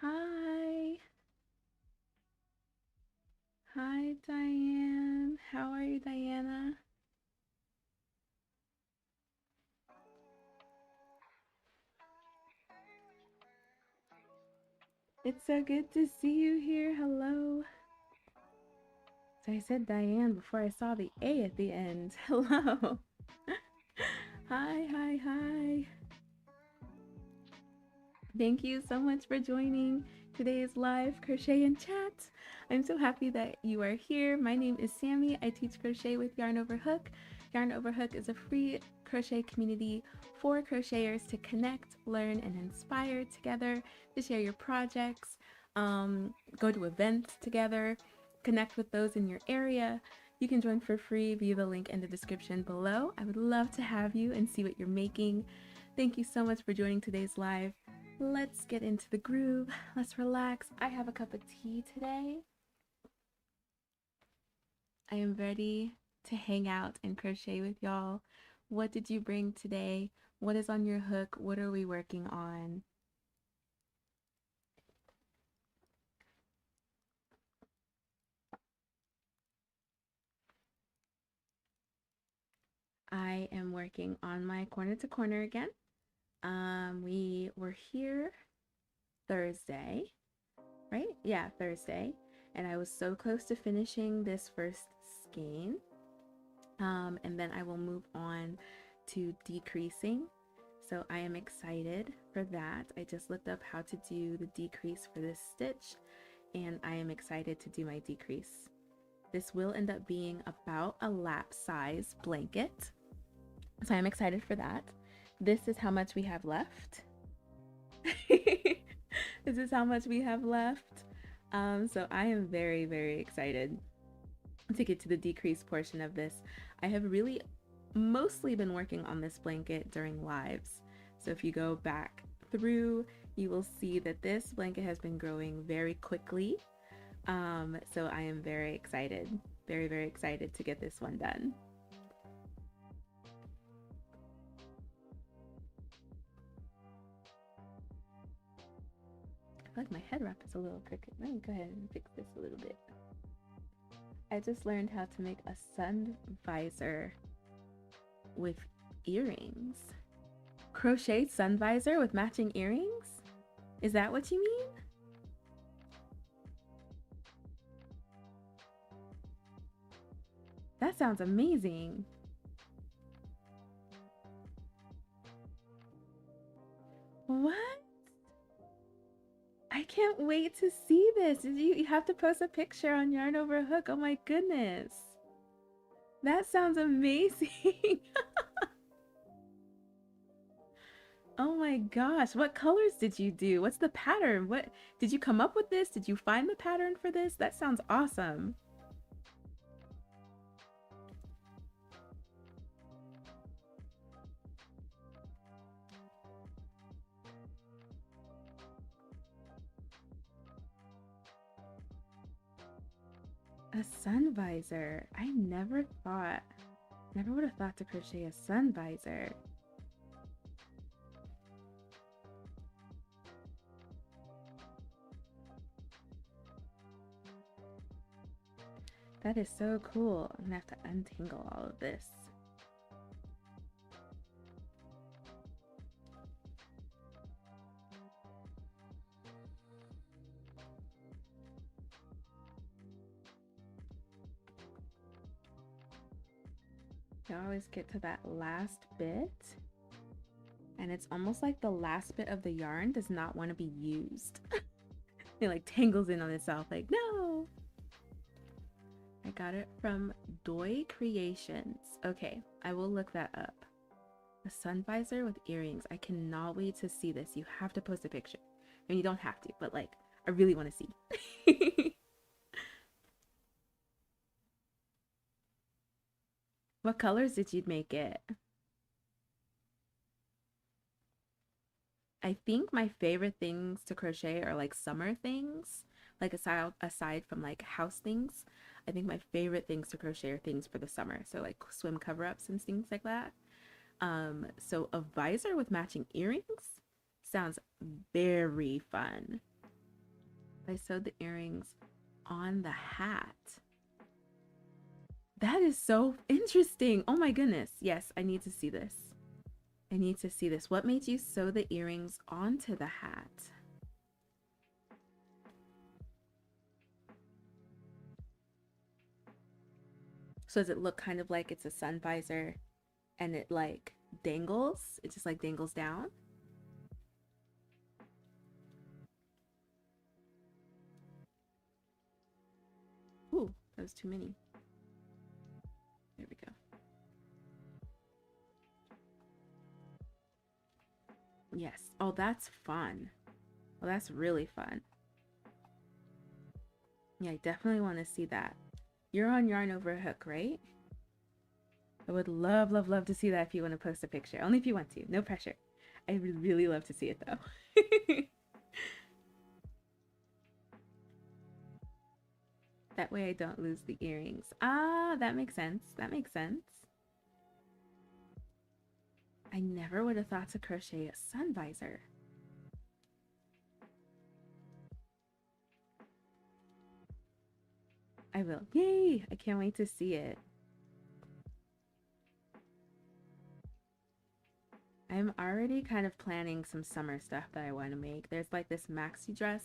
Hi. Hi, Diane. How are you, Diana? It's so good to see you here. Hello. So I said Diane before I saw the A at the end. Hello. Hi, hi, hi. Thank you so much for joining today's live crochet and chat. I'm so happy that you are here. My name is Sammy. I teach crochet with Yarn Over Hook. Yarn Over Hook is a free crochet community for crocheters to connect, learn, and inspire together, to share your projects, go to events together, connect with those in your area. You can join for free via the link in the description below. I would love to have you and see what you're making. Thank you so much for joining today's live. Let's get into the groove. Let's relax. I have a cup of tea today. I am ready to hang out and crochet with y'all. What did you bring today? What is on your hook? What are we working on? I am working on my corner to corner again. We were here Thursday, right? Yeah, Thursday. And I was so close to finishing this first skein. And then I will move on to decreasing. So I am excited for that. I just looked up how to do the decrease for this stitch, and I am excited to do my decrease. This will end up being about a lap size blanket. So I'm excited for that. This is how much we have left. This is how much we have left. So I am very, very excited to get to the decrease portion of this. I have really mostly been working on this blanket during lives. So if you go back through, you will see that this blanket has been growing very quickly. So I am very excited, very, very excited to get this one done. I feel like my head wrap is a little crooked. Let me go ahead and fix this a little bit. I just learned how to make a sun visor with earrings. Crochet sun visor with matching earrings? Is that what you mean? That sounds amazing. What? I can't wait to see this. You have to post a picture on Yarn Over Hook. Oh my goodness. That sounds amazing. Oh my gosh. What colors did you do? What's the pattern? What did you come up with this? Did you find the pattern for this? That sounds awesome. A sun visor. I never would have thought to crochet a sun visor. That is so cool. I'm gonna have to untangle all of this. You always get to that last bit, and it's almost like the last bit of the yarn does not want to be used. It like tangles in on itself, like, no. I got it from Doi Creations. Okay, I will look that up. A sun visor with earrings. I cannot wait to see this. You have to post a picture. I mean, you don't have to, but like, I really want to see. What colors did you make it? I think my favorite things to crochet are like summer things, like aside from like house things. I think my favorite things to crochet are things for the summer. So like swim cover-ups and things like that. So a visor with matching earrings sounds very fun. I sewed the earrings on the hat. That is so interesting. Oh my goodness. Yes, I need to see this. I need to see this. What made you sew the earrings onto the hat? So does it look kind of like it's a sun visor and it like dangles? It just like dangles down? Ooh, that was too many. There we go. Yes. Oh, that's fun. Well, that's really fun. Yeah, I definitely want to see that. You're on Yarn Over a Hook, right? I would love, love, love to see that if you want to post a picture. Only if you want to. No pressure. I would really love to see it though. That way I don't lose the earrings. Ah, that makes sense. That makes sense. I never would have thought to crochet a sun visor. I will. Yay! I can't wait to see it. I'm already kind of planning some summer stuff that I want to make. There's like this maxi dress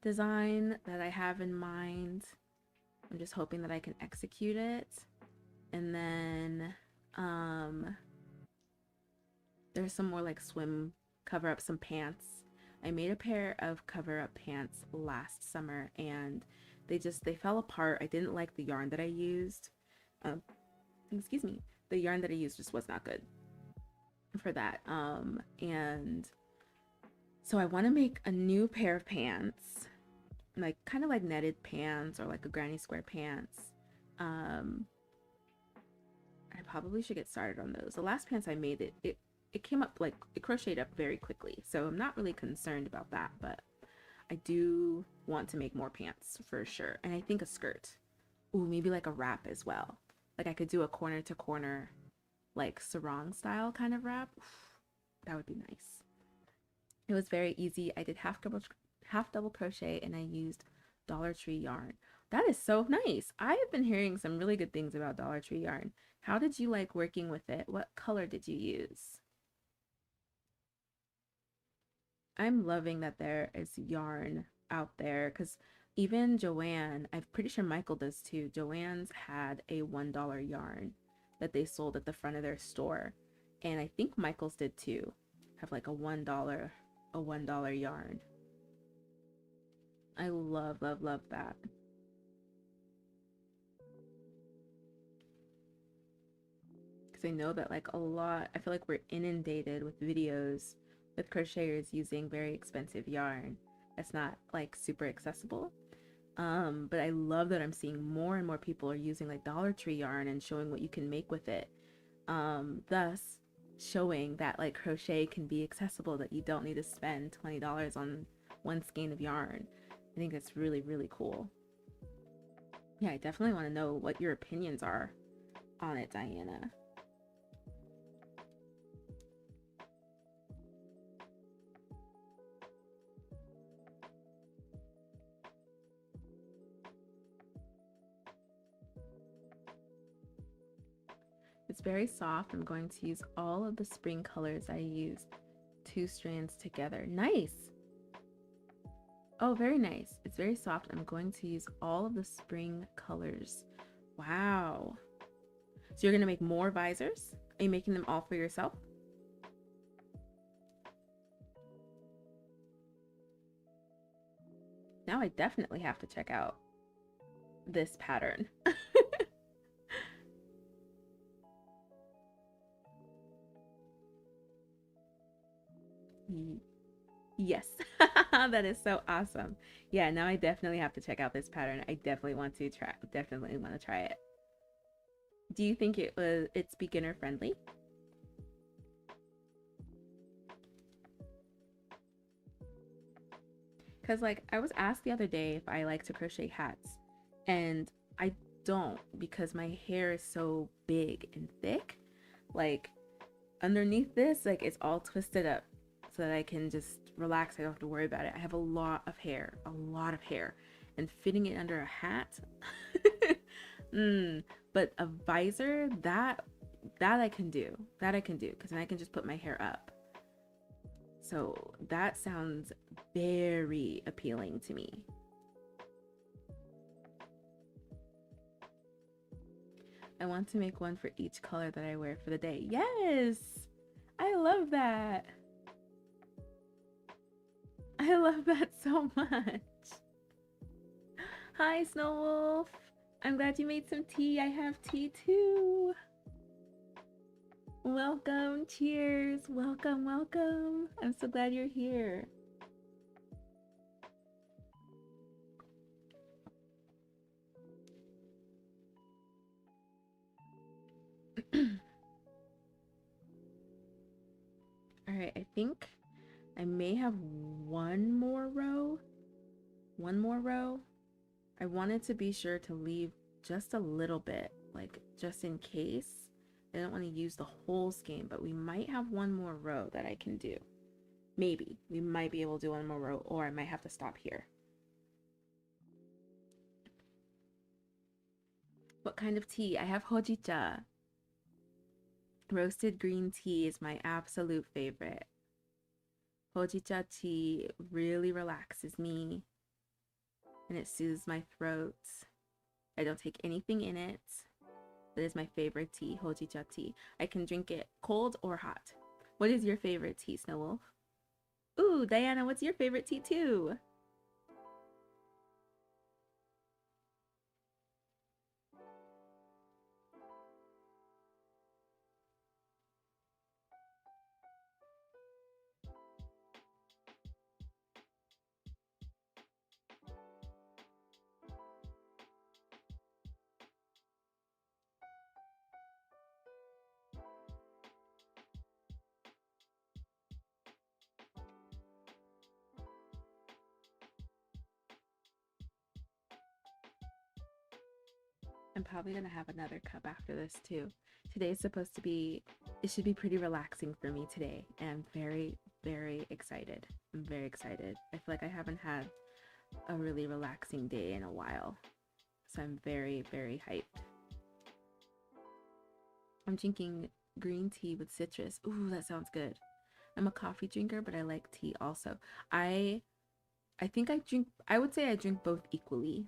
design that I have in mind. I'm just hoping that I can execute it. And then there's some more like swim cover up some pants. I made a pair of cover up pants last summer and they fell apart. I didn't like the yarn that I used. Excuse me. The yarn that I used just was not good for that. And so I want to make a new pair of pants, like kind of like netted pants or like a granny square pants. I probably should get started on those. The last pants I made, it came up like it crocheted up very quickly, so I'm not really concerned about that, but I do want to make more pants for sure. And I think a skirt. Ooh, maybe like a wrap as well. Like I could do a corner to corner, like sarong style kind of wrap. That would be nice. It was very easy. I did half double crochet and I used Dollar Tree yarn. That is so nice. I have been hearing some really good things about Dollar Tree yarn. How did you like working with it? What color did you use? I'm loving that there is yarn out there because even Joanne, I'm pretty sure Michael does too. Joanne's had a $1 yarn that they sold at the front of their store. And I think Michael's did too. Have like a $1 yarn. I love, love, love that. Because I know that like a lot, I feel like we're inundated with videos with crocheters using very expensive yarn that's not like super accessible. But I love that I'm seeing more and more people are using like Dollar Tree yarn and showing what you can make with it. Thus showing that like crochet can be accessible, that you don't need to spend $20 on one skein of yarn. I think that's really, really cool. Yeah, I definitely want to know what your opinions are on it, Diana. It's very soft. I'm going to use all of the spring colors I used. 2 strands together. Nice. Oh, very nice. It's very soft. I'm going to use all of the spring colors. Wow. So you're going to make more visors? Are you making them all for yourself? Now I definitely have to check out this pattern. Yes. That is so awesome. Yeah, now I definitely have to check out this pattern. I definitely want to try it. Do you think it's beginner friendly? Because like I was asked the other day if I like to crochet hats, and I don't, because my hair is so big and thick. Like underneath this, like it's all twisted up. so that I can just relax. I don't have to worry about it. I have a lot of hair, and fitting it under a hat. But a visor, that I can do. Because then I can just put my hair up. So that sounds very appealing to me. I want to make one for each color that I wear for the day. Yes! I love that. I love that so much. Hi, Snow Wolf. I'm glad you made some tea. I have tea too. Welcome. Cheers. Welcome, welcome. I'm so glad you're here. All right, I think I may have one more row. I wanted to be sure to leave just a little bit, like just in case. I don't want to use the whole skein, but we might have one more row that I can do. Maybe we might be able to do one more row, or I might have to stop here. What kind of tea? I have hojicha. Roasted green tea is my absolute favorite. Hojicha tea really relaxes me and it soothes my throat. I don't take anything in it. That is my favorite tea, hojicha tea. I can drink it cold or hot. What is your favorite tea, Snow Wolf? Ooh, Diana, what's your favorite tea too? I'm probably gonna have another cup after this too. Today's supposed to be, it should be pretty relaxing for me today. And I'm very, very excited. I'm very excited. I feel like I haven't had a really relaxing day in a while. So I'm very, very hyped. I'm drinking green tea with citrus. Ooh, that sounds good. I'm a coffee drinker, but I like tea also. I think I would say I drink both equally.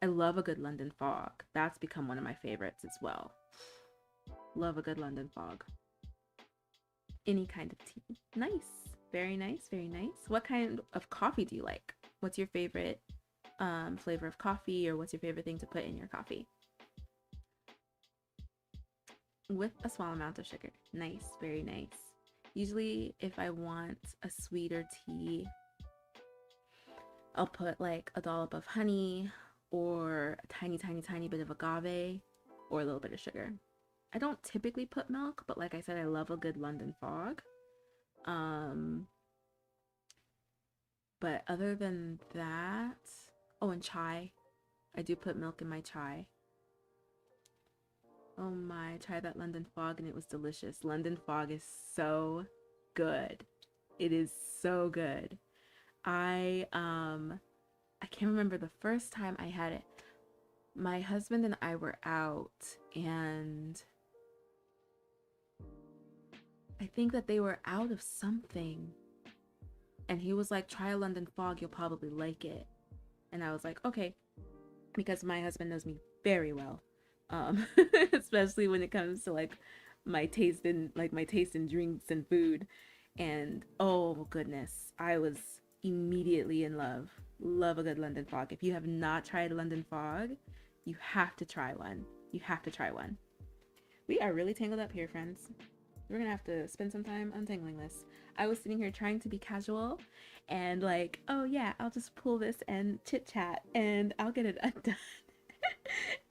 I love a good London fog. That's become one of my favorites as well. Love a good London fog. Any kind of tea. Nice. Very nice, very nice. What kind of coffee do you like? What's your favorite flavor of coffee, or what's your favorite thing to put in your coffee? With a small amount of sugar. Nice, very nice. Usually if I want a sweeter tea, I'll put like a dollop of honey or a tiny bit of agave or a little bit of sugar. I don't typically put milk, but like I said, I love a good London fog. But other than that, oh, and chai. I do put milk in my chai. Oh my, I tried that London fog and it was delicious. London fog is so good. It is so good. I can't remember the first time I had it. My husband and I were out, and I think that they were out of something. And he was like, try a London fog, you'll probably like it. And I was like, okay, because my husband knows me very well. Especially when it comes to like my taste in drinks and food. And oh goodness, I was immediately in love. Love a good London fog. If you have not tried London fog, you have to try one. You have to try one. We are really tangled up here, friends. We're gonna have to spend some time untangling this. I was sitting here trying to be casual and like, oh yeah, I'll just pull this and chit chat and I'll get it undone.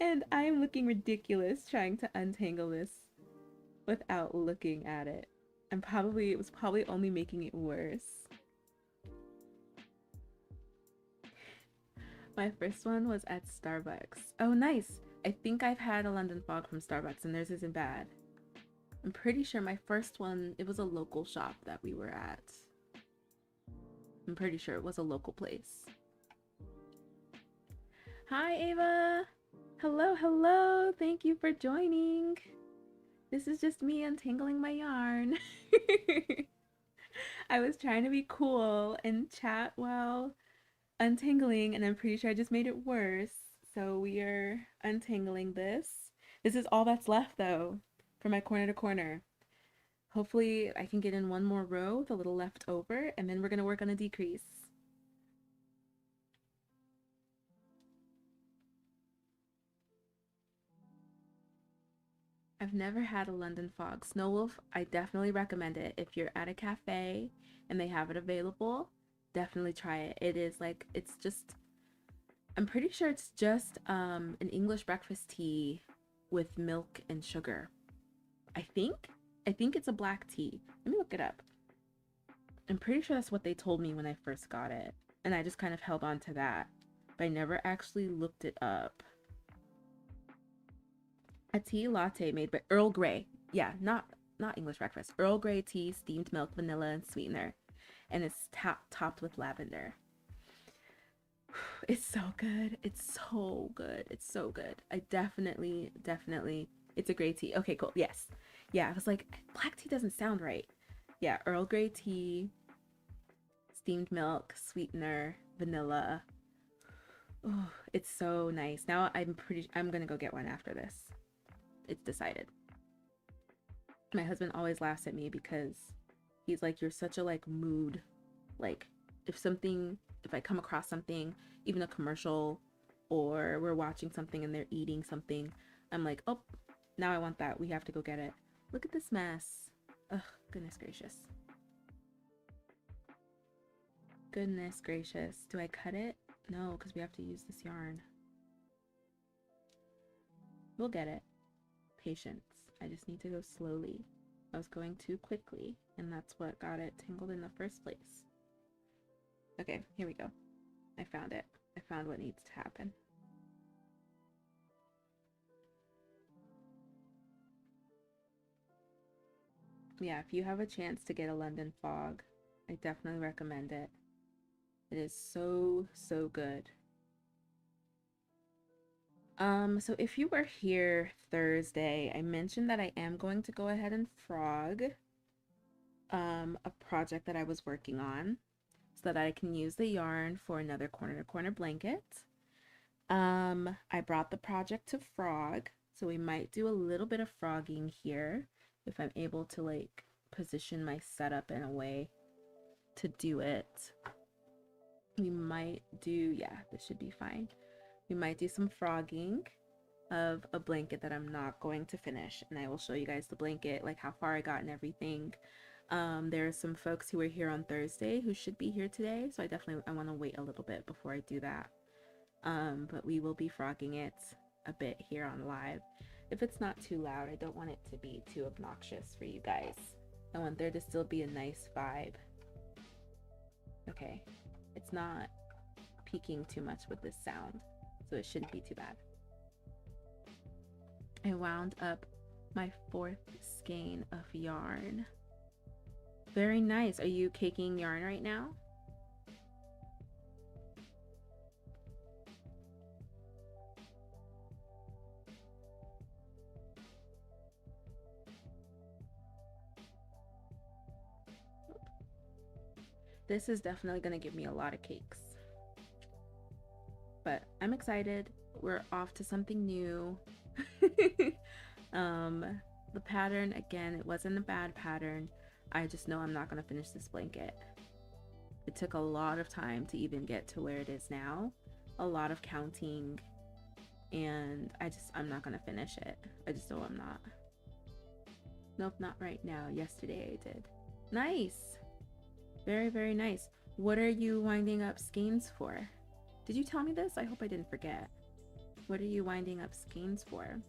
And I'm looking ridiculous trying to untangle this without looking at it. And it was probably only making it worse. My first one was at Starbucks. Oh, nice. I think I've had a London fog from Starbucks and theirs isn't bad. I'm pretty sure my first one, it was a local shop that we were at. I'm pretty sure it was a local place. Hi, Ava. Hello, hello. Thank you for joining. This is just me untangling my yarn. I was trying to be cool and chat while untangling, and I'm pretty sure I just made it worse. So we are untangling this. This is all that's left though for my corner to corner. Hopefully I can get in one more row with a little left over, and then we're gonna work on a decrease. I've never had a London fog. Snow Wolf, I definitely recommend it. If you're at a cafe and they have it available, definitely try it. It is like, it's just, I'm pretty sure it's just an English breakfast tea with milk and sugar. I think it's a black tea. Let me look it up. I'm pretty sure that's what they told me when I first got it. And I just kind of held on to that. But I never actually looked it up. A tea latte made by Earl Grey. Yeah, not English breakfast. Earl Grey tea, steamed milk, vanilla, and sweetener. And it's topped with lavender. It's so good. It's so good. It's so good. I definitely, it's a great tea. Okay, cool. Yes. Yeah, I was like, black tea doesn't sound right. Yeah, Earl Grey tea, steamed milk, sweetener, vanilla. Oh, it's so nice. Now I'm gonna go get one after this. It's decided. My husband always laughs at me because he's like, you're such a like mood, like if I come across something, even a commercial, or we're watching something and they're eating something, I'm like, oh, now I want that. We have to go get it. Look at this mess. Ugh, goodness gracious. Goodness gracious. Do I cut it? No, because we have to use this yarn. We'll get it. Patience. I just need to go slowly. I was going too quickly, and that's what got it tangled in the first place. Okay, here we go. I found it. I found what needs to happen. Yeah, if you have a chance to get a London fog, I definitely recommend it. It is so, so good. So if you were here Thursday, I mentioned that I am going to go ahead and frog a project that I was working on so that I can use the yarn for another corner to corner blanket. I brought the project to frog, so we might do a little bit of frogging here if I'm able to like position my setup in a way to do it. We might do, yeah, this should be fine. We might do some frogging of a blanket that I'm not going to finish, and I will show you guys the blanket, like how far I got and everything. There are some folks who were here on Thursday who should be here today, so I want to wait a little bit before I do that. But we will be frogging it a bit here on live. If it's not too loud, I don't want it to be too obnoxious for you guys. I want there to still be a nice vibe. Okay, it's not peaking too much with this sound, so it shouldn't be too bad. I wound up my 4th skein of yarn. Very nice. Are you caking yarn right now? This is definitely going to give me a lot of cakes. But I'm excited. We're off to something new. The pattern, again, it wasn't a bad pattern. I just know I'm not going to finish this blanket. It took a lot of time to even get to where it is now. A lot of counting. And I'm not going to finish it. I just know I'm not. Nope, not right now. Yesterday I did. Nice. Very, very nice. What are you winding up skeins for? Did you tell me this? I hope I didn't forget. What are you winding up skeins for?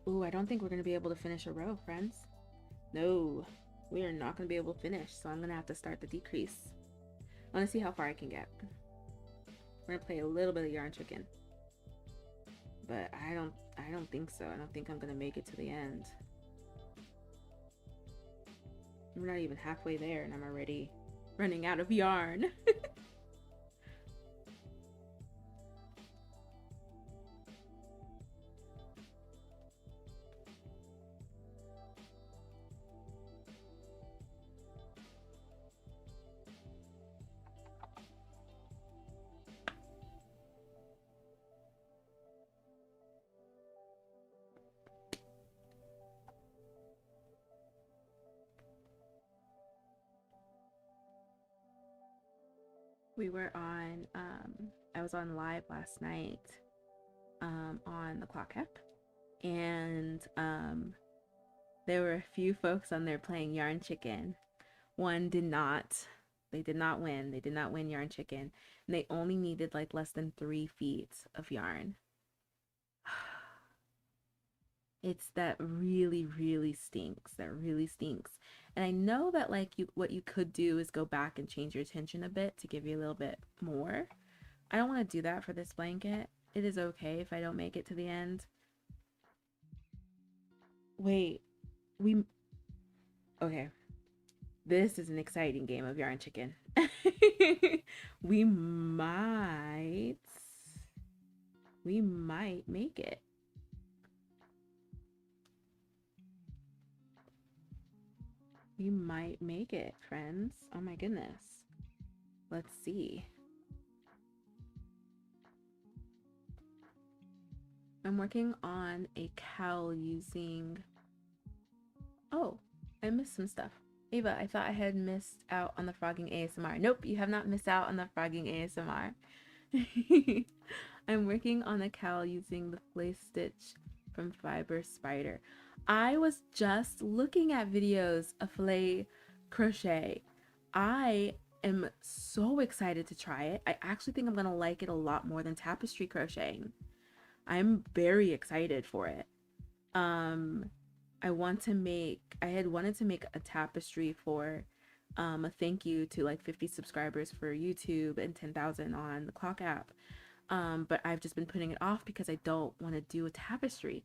Ooh, I don't think we're going to be able to finish a row, friends. No, we are not going to be able to finish, so I'm going to have to start the decrease. I want to see how far I can get. We're going to play a little bit of yarn chicken. but I don't think so. I don't think I'm gonna make it to the end. We're not even halfway there and I'm already running out of yarn. We were on, I was on live last night on the Clock app, and there were a few folks on there playing Yarn Chicken. One did not, they did not win. They did not win Yarn Chicken, and they only needed like less than 3 feet of yarn. It's that really, really stinks. That really stinks. And I know that like what you could do is go back and change your tension a bit to give you a little bit more. I don't want to do that for this blanket. It is okay if I don't make it to the end. Wait, okay. This is an exciting game of Yarn Chicken. we might make it. We might make it, friends. Oh my goodness. Let's see. I'm working on a cowl using... Oh, I missed some stuff. Ava, I thought I had missed out on the frogging ASMR. Nope, you have not missed out on the frogging ASMR. I'm working on a cowl using the Flay Stitch from Fiber Spider. I was just looking at videos of Flay crochet. I am so excited to try it. I actually think I'm gonna like it a lot more than tapestry crocheting. I'm very excited for it. I had wanted to make a tapestry for a thank you to like 50 subscribers for YouTube and 10,000 on the Clock app. But I've just been putting it off because I don't want to do a tapestry.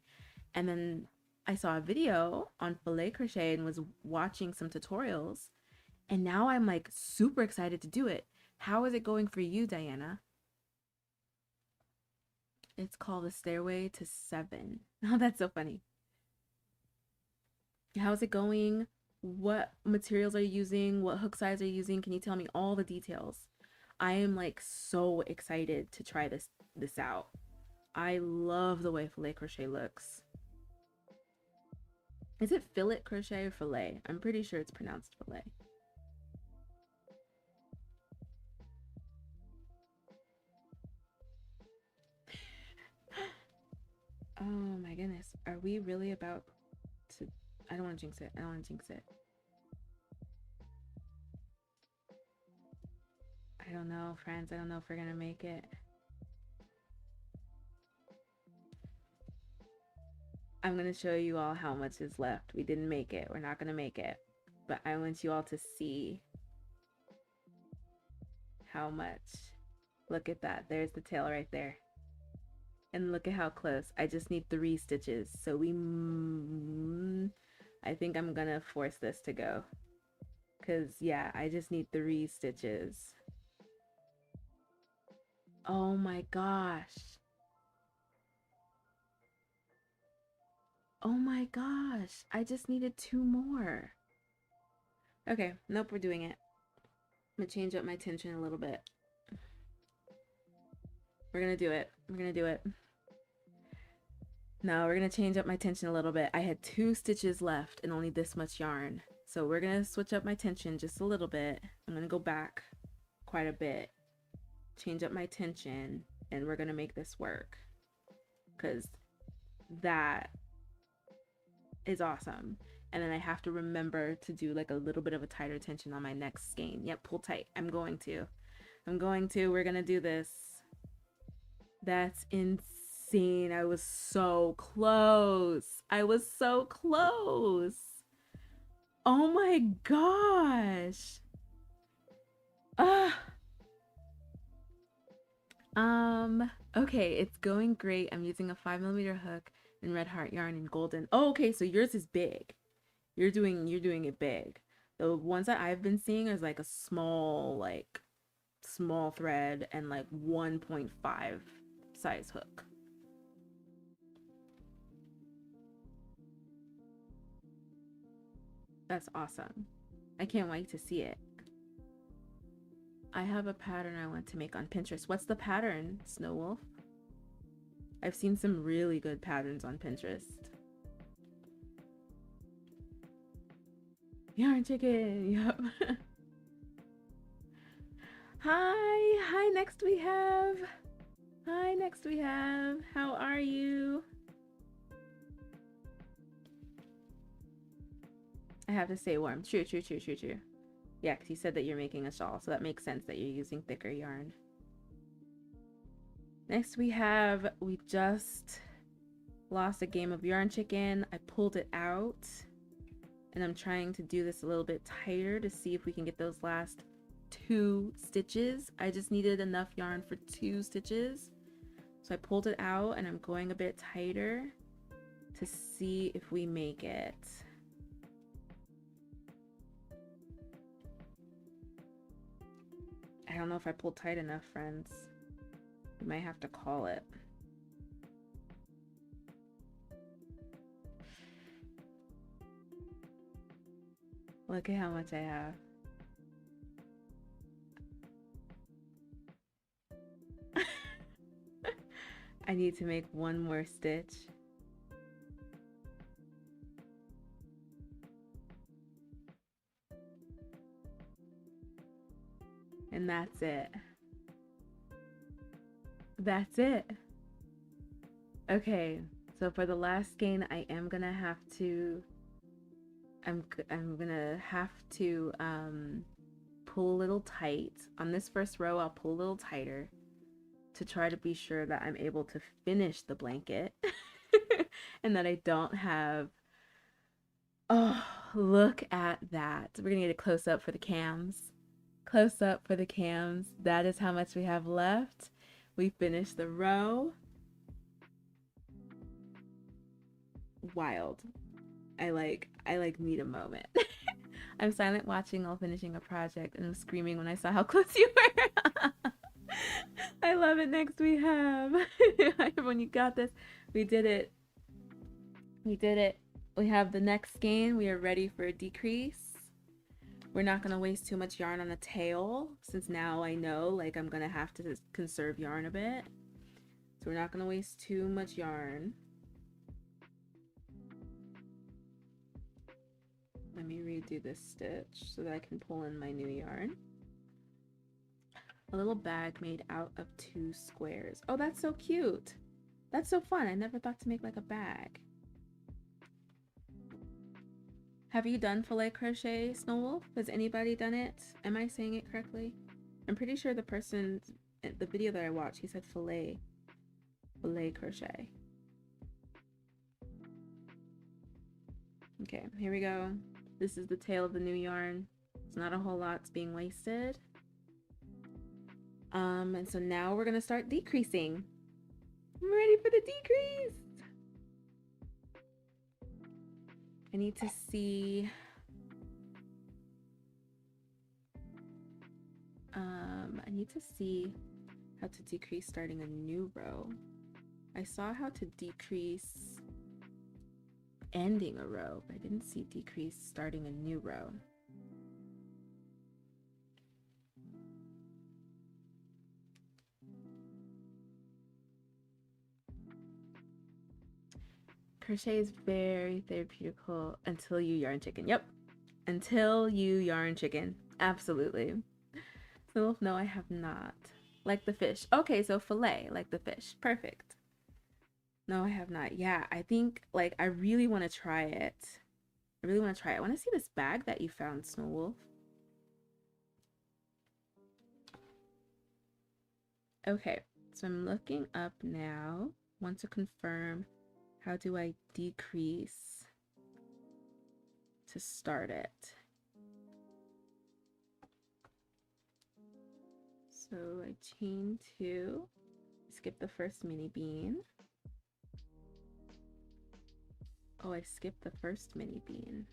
And then I saw a video on Filet Crochet and was watching some tutorials, and now I'm like super excited to do it. How is it going for you, Diana? It's called The Stairway to 7. Oh, that's so funny. How's it going? What materials are you using? What hook size are you using? Can you tell me all the details? I am like so excited to try this out. I love the way Filet Crochet looks. Is it fillet crochet or filet? I'm pretty sure it's pronounced filet. Oh my goodness. Are we really about to... I don't want to jinx it. I don't want to jinx it. I don't know, friends. I don't know if we're gonna make it. I'm gonna show you all how much is left. We didn't make it. We're not gonna make it. But I want you all to see how much. Look at that. There's the tail right there. And look at how close. I just need 3 stitches. So I think I'm gonna force this to go. Cause yeah, I just need 3 stitches. Oh my gosh. Oh my gosh. I just needed 2 more. Okay, nope, we're doing it. I'm gonna change up my tension a little bit. We're gonna do it. We're gonna do it. No, we're gonna change up my tension a little bit. I had 2 stitches left and only this much yarn. So we're gonna switch up my tension just a little bit. I'm gonna go back quite a bit, change up my tension, and we're gonna make this work. Cause that is awesome. And then I have to remember to do like a little bit of a tighter tension on my next skein. Yep, pull tight. I'm going to. We're gonna do this. That's insane. I was so close. I was so close. Oh my gosh. Okay, it's going great. I'm using a 5mm hook and red heart yarn and golden. Oh, okay, so yours is big. You're doing it big. The ones that I've been seeing is like a small thread and like 1.5 size hook. That's awesome. I can't wait to see it. I have a pattern I want to make on Pinterest. What's the pattern, Snow Wolf? I've seen some really good patterns on Pinterest. Yarn chicken, yep. Hi, next we have, how are you? I have to stay warm. True. Yeah, because you said that you're making a shawl, so that makes sense that you're using thicker yarn. Next we just lost a game of yarn chicken. I pulled it out, and I'm trying to do this a little bit tighter to see if we can get those last 2 stitches. I just needed enough yarn for 2 stitches. So I pulled it out and I'm going a bit tighter to see if we make it. I don't know if I pulled tight enough, friends. We might have to call it. Look at how much I have. I need to make 1 more stitch. And that's it. That's it. Okay, so for the last skein, I am gonna have to I'm gonna have to pull a little tight. On this first row, I'll pull a little tighter to try to be sure that I'm able to finish the blanket and that I don't have, oh, look at that. We're gonna get a close up for the cams. Close up for the cams. That is how much we have left. We finished the row. Wild. I need a moment. I'm silent watching while finishing a project and I'm screaming when I saw how close you were. I love it. Next we have when you got this. We did it. We did it. We have the next skein. We are ready for a decrease. We're not going to waste too much yarn on the tail since now I know like I'm going to have to conserve yarn a bit. So we're not going to waste too much yarn. Let me redo this stitch so that I can pull in my new yarn. A little bag made out of 2 squares. Oh, that's so cute. That's so fun. I never thought to make like a bag. Have you done filet crochet, Snow Wolf? Has anybody done it? Am I saying it correctly? I'm pretty sure the person, the video that I watched, he said filet crochet. Okay, here we go. This is the tail of the new yarn. It's not a whole lot's being wasted. And so now we're gonna start decreasing. I'm ready for the decrease. I need to see. I need to see how to decrease starting a new row. I saw how to decrease ending a row, but I didn't see decrease starting a new row. Crochet is very therapeutical until you yarn chicken. Yep. Until you yarn chicken. Absolutely. So no, I have not. Like the fish. Okay, so fillet, like the fish. Perfect. No, I have not. Yeah, I think like I really want to try it. I really want to try it. I want to see this bag that you found, Snow Wolf. Okay, so I'm looking up now. Want to confirm, how do I decrease to start it? So I chain 2. Skip the first mini bean. Oh, I skipped the first mini bean.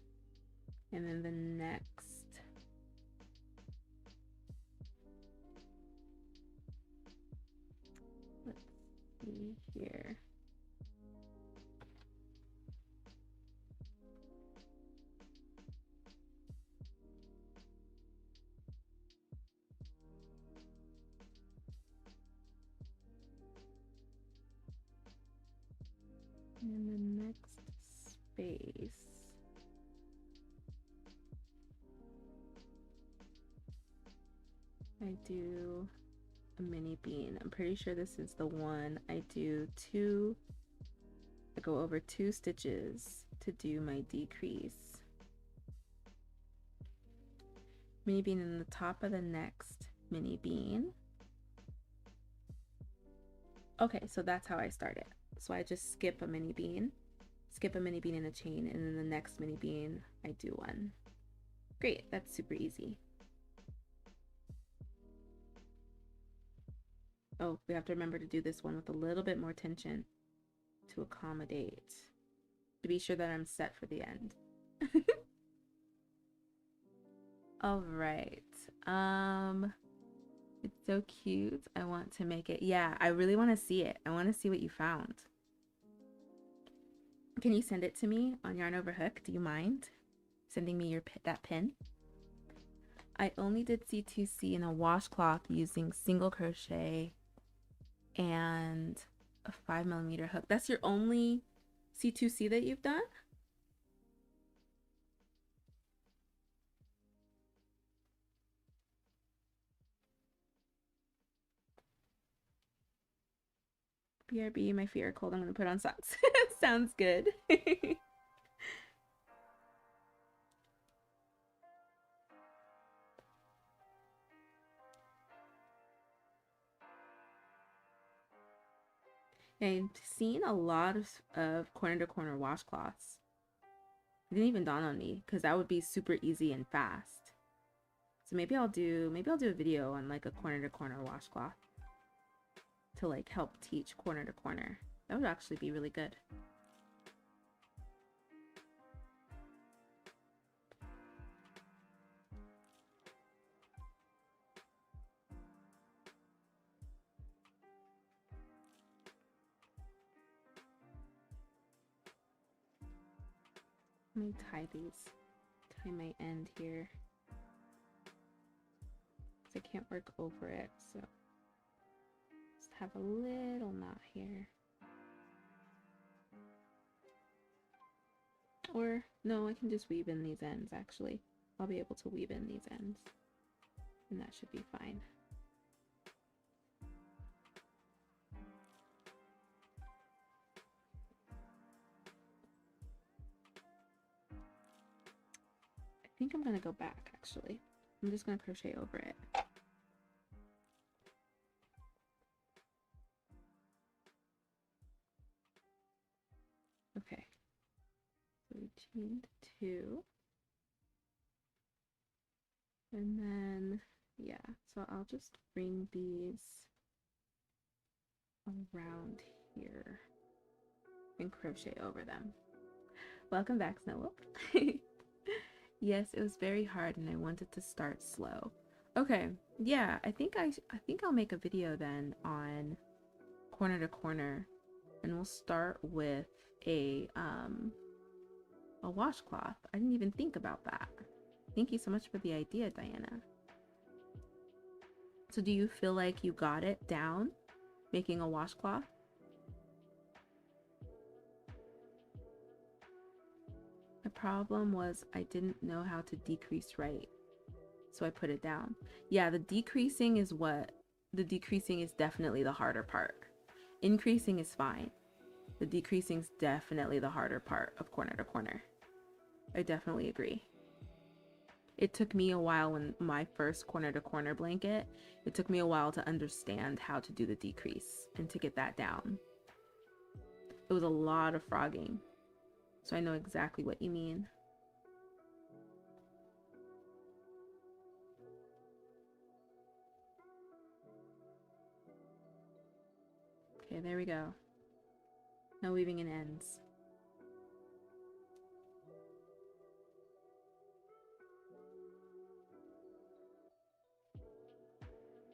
And then the next. Let's see here. And the next space. I do a mini bean. I'm pretty sure this is the one I do two. I go over 2 stitches to do my decrease. Mini bean in the top of the next mini bean. Okay, so that's how I start it. So I just skip a mini bean in a chain, and then the next mini bean I do one. Great, that's super easy. Oh, we have to remember to do this one with a little bit more tension to accommodate, to be sure that I'm set for the end. All right. It's so cute. I want to make it. Yeah, I really want to see it. I want to see what you found. Can you send it to me on Yarn Over Hook? Do you mind sending me that pin? I only did C2C in a washcloth using single crochet and a 5mm hook. That's your only C2C that you've done? BRB, my feet are cold. I'm gonna put on socks. Sounds good. I've seen a lot of corner to corner washcloths. It didn't even dawn on me because that would be super easy and fast. So maybe I'll do a video on like a corner to corner washcloth to like help teach corner to corner. That would actually be really good. Let me tie my end here. I can't work over it, so just have a little knot here. Or no, I can just weave in these ends actually. I'll be able to weave in these ends and that should be fine. I think I'm gonna go back actually. I'm just gonna crochet over it. Okay, so we chained 2. And then, yeah, so I'll just bring these around here and crochet over them. Welcome back, Snow Wolf. Yes, it was very hard and I wanted to start slow. Okay, yeah, I think I'll make a video then on corner to corner, and we'll start with a washcloth. I didn't even think about that. Thank you so much for the idea, Diana. So do you feel like you got it down making a washcloth? The problem was I didn't know how to decrease right, so I put it down. Yeah, the decreasing is definitely the harder part. Increasing is fine. The decreasing is definitely the harder part of corner to corner. I definitely agree. It took me a while when my first corner to corner blanket, it took me a while to understand how to do the decrease and to get that down. It was a lot of frogging. So I know exactly what you mean. Okay, there we go. No weaving in ends.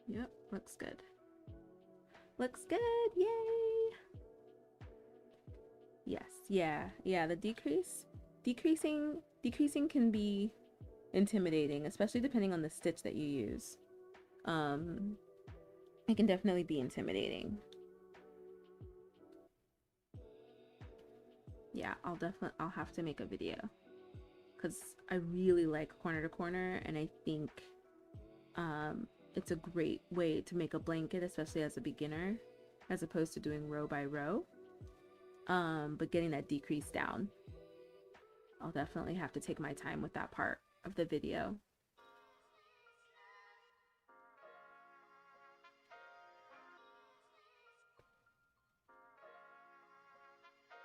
Yep, looks good. Looks good, yay! Yes, yeah, the decreasing can be intimidating, especially depending on the stitch that you use. It can definitely be intimidating. Yeah, I'll have to make a video because I really like corner to corner, and I think it's a great way to make a blanket, especially as a beginner, as opposed to doing row by row. But getting that decrease down, I'll definitely have to take my time with that part of the video.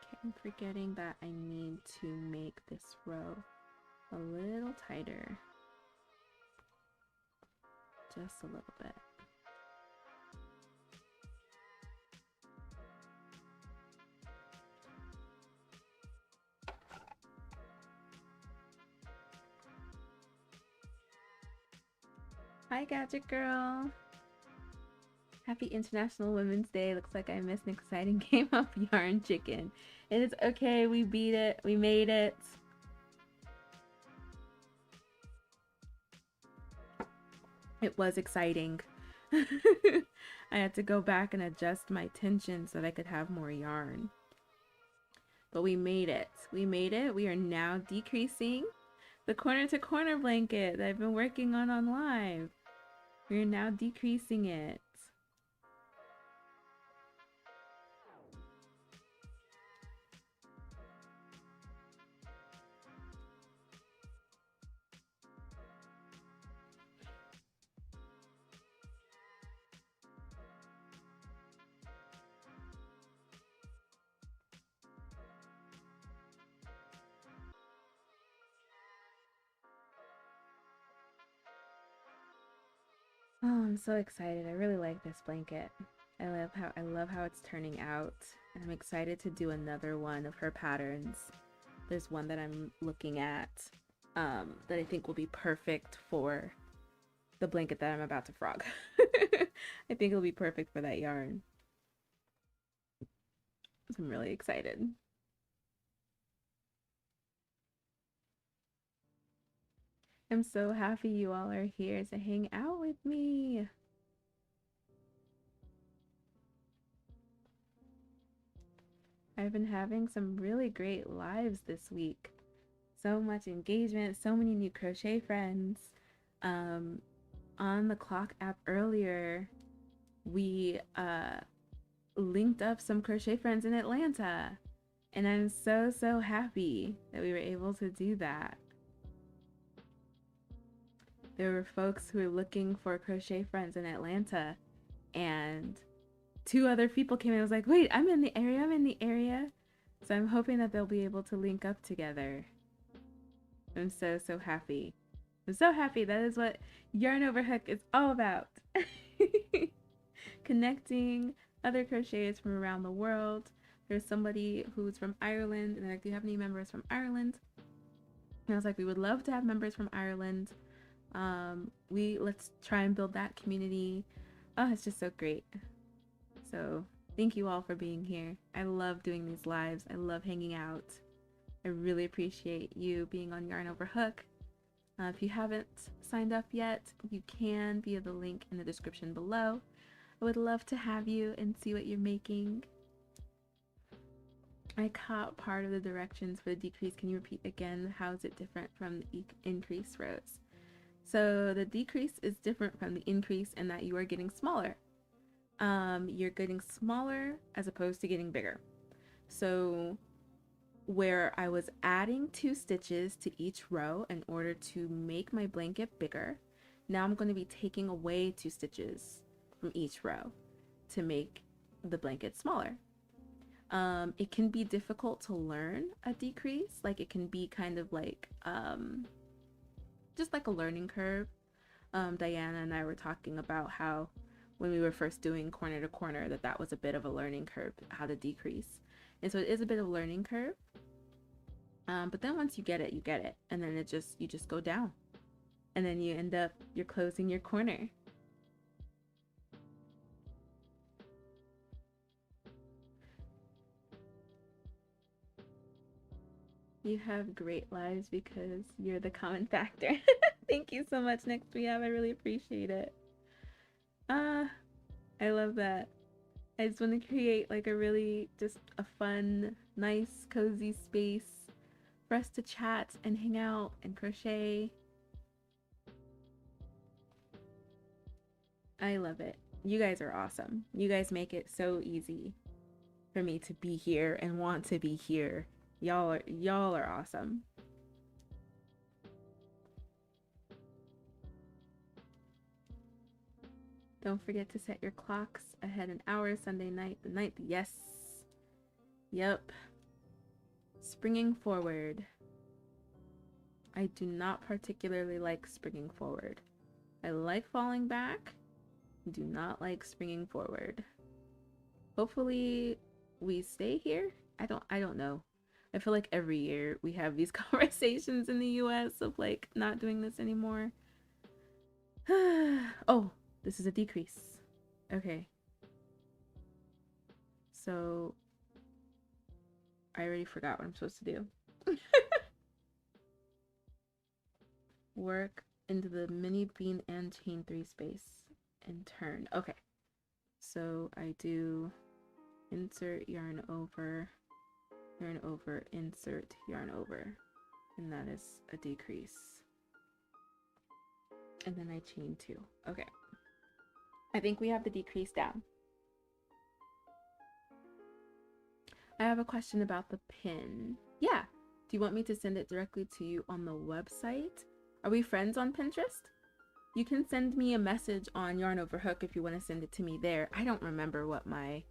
Okay, I'm forgetting that I need to make this row a little tighter. Just a little bit. Hi, Gadget Girl. Happy International Women's Day. Looks like I missed an exciting game of Yarn Chicken. It is okay. We beat it. We made it. It was exciting. I had to go back and adjust my tension so that I could have more yarn. But we made it. We made it. We are now decreasing the corner to corner blanket that I've been working on live. We're now decreasing it. Oh, I'm so excited. I really like this blanket. I love how it's turning out. And I'm excited to do another one of her patterns. There's one that I'm looking at that I think will be perfect for the blanket that I'm about to frog. I think it'll be perfect for that yarn. I'm really excited. I'm so happy you all are here to hang out with me. I've been having some really great lives this week. So much engagement, so many new crochet friends. On the Clock app earlier, we linked up some crochet friends in Atlanta. And I'm so happy that we were able to do that. There were folks who were looking for crochet friends in Atlanta, and 2 other people came in. I was like, wait, I'm in the area. So I'm hoping that they'll be able to link up together. I'm so happy. I'm so happy. That is what Yarn Over Hook is all about. Connecting other crocheters from around the world. There's somebody who's from Ireland, and they're like, do you have any members from Ireland? And I was like, we would love to have members from Ireland. Let's try and build that community. Oh, it's just so great. So thank you all for being here. I love doing these lives. I love hanging out. I really appreciate you being on Yarn Over Hook. If you haven't signed up yet, you can via the link in the description below. I would love to have you and see what you're making. I caught part of the directions for the decrease. Can you repeat again? How is it different from the increase rows? So the decrease is different from the increase in that you are getting smaller. You're getting smaller as opposed to getting bigger. So where I was adding 2 stitches to each row in order to make my blanket bigger, now I'm going to be taking away 2 stitches from each row to make the blanket smaller. It can be difficult to learn a decrease. Like, it can be kind of like just like a learning curve. Diana and I were talking about how when we were first doing corner to corner that was a bit of a learning curve, how to decrease. And so it is a bit of a learning curve. But then once you get it, and then you just go down, and then you're closing your corner. You have great lives because you're the common factor. Thank you so much, Next We Have. I really appreciate it. I love that. I just want to create like a really just a fun, nice, cozy space for us to chat and hang out and crochet. I love it. You guys are awesome. You guys make it so easy for me to be here and want to be here. Y'all are awesome. Don't forget to set your clocks ahead an hour Sunday night, the 9th. Yes. Yep. Springing forward. I do not particularly like springing forward. I like falling back. Do not like springing forward. Hopefully we stay here. I don't know. I feel like every year we have these conversations in the US of like not doing this anymore. Oh, this is a decrease. Okay. So I already forgot what I'm supposed to do. Work into the mini bean and chain 3 space and turn. Okay. So I do insert yarn over, insert yarn over, and that is a decrease. And then I chain 2. Okay. I think we have the decrease down. I have a question about the pin. Yeah. Do you want me to send it directly to you on the website? Are we friends on Pinterest? You can send me a message on Yarn Over Hook if you want to send it to me there. I don't remember what my...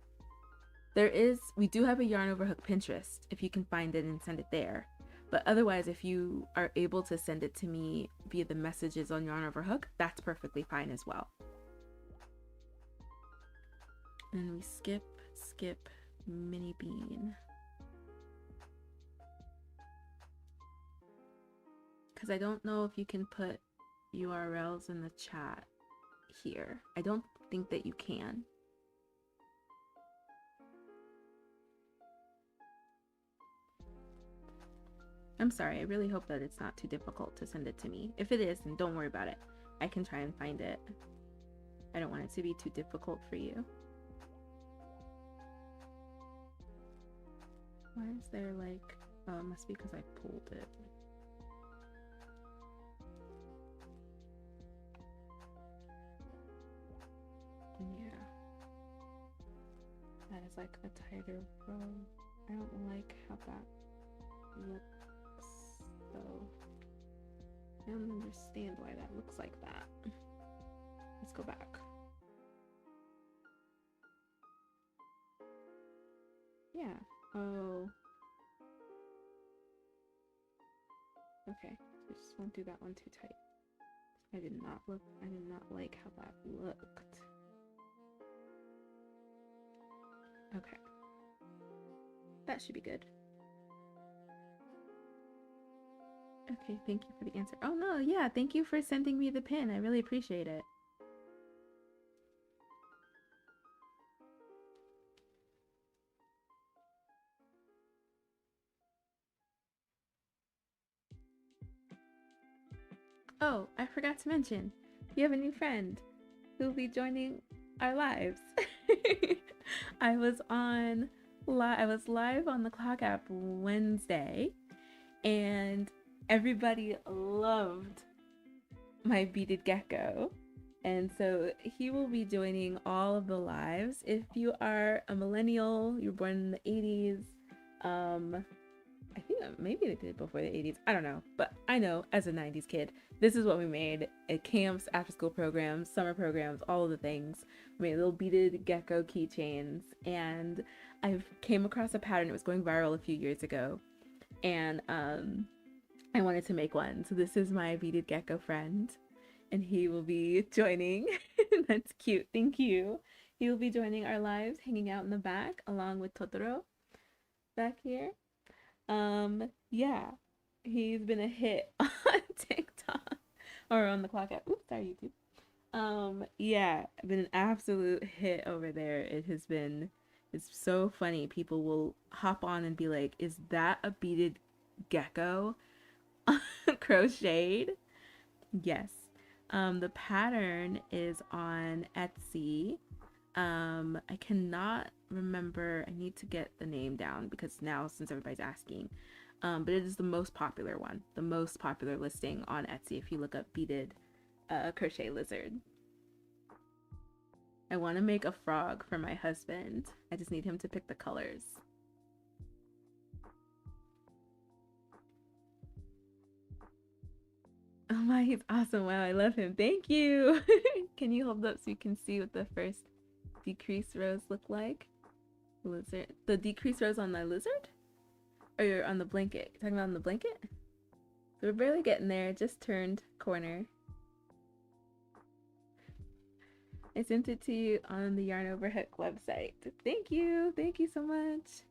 we do have a Yarn Over Hook Pinterest, if you can find it and send it there. But otherwise, if you are able to send it to me via the messages on Yarn Over Hook, that's perfectly fine as well. And we skip mini bean. Because I don't know if you can put URLs in the chat here. I don't think that you can. I'm sorry, I really hope that it's not too difficult to send it to me. If it is, then don't worry about it. I can try and find it. I don't want it to be too difficult for you. Why is there like... Oh, it must be because I pulled it. Yeah. That is like a tighter row. I don't like how that looks, so I don't understand why that looks like that. Let's go back. Yeah. Oh. Okay. I just won't do that one too tight. I did not like how that looked. Okay. That should be good. Okay, thank you for the answer. Oh no, yeah, thank you for sending me the pin. I really appreciate it. Oh, I forgot to mention, you have a new friend who will be joining our lives. I was live on the Clock app Wednesday, and everybody loved my beaded gecko, and so he will be joining all of the lives. If you are a millennial, you're born in the 80s, I think maybe they did it before the 80s, I don't know, but I know as a 90s kid, this is what we made at camps, after school programs, summer programs, all of the things. We made little beaded gecko keychains, and I came across a pattern. It was going viral a few years ago, and I wanted to make one. So this is my beaded gecko friend, and he will be joining That's cute. Thank you. He will be joining our lives, hanging out in the back along with Totoro back here. Yeah, he's been a hit on TikTok or on the clock app. Oops, sorry, YouTube. Yeah, been an absolute hit over there. It's so funny. People will hop on and be like, "Is that a beaded gecko crocheted?" Yes. The pattern is on Etsy. I cannot remember. I need to get the name down because now since everybody's asking. But it is the most popular one, the most popular listing on Etsy if you look up beaded crochet lizard. I want to make a frog for my husband. I just need him to pick the colors. Oh my, he's awesome. Wow, I love him. Thank you. Can you hold up so you can see what the first decrease rows look like? Lizard. The decrease rows on the lizard? Or you're on the blanket? You're talking about on the blanket? So we're barely getting there. It just turned corner. I sent it to you on the Yarn Over Hook website. Thank you. Thank you so much.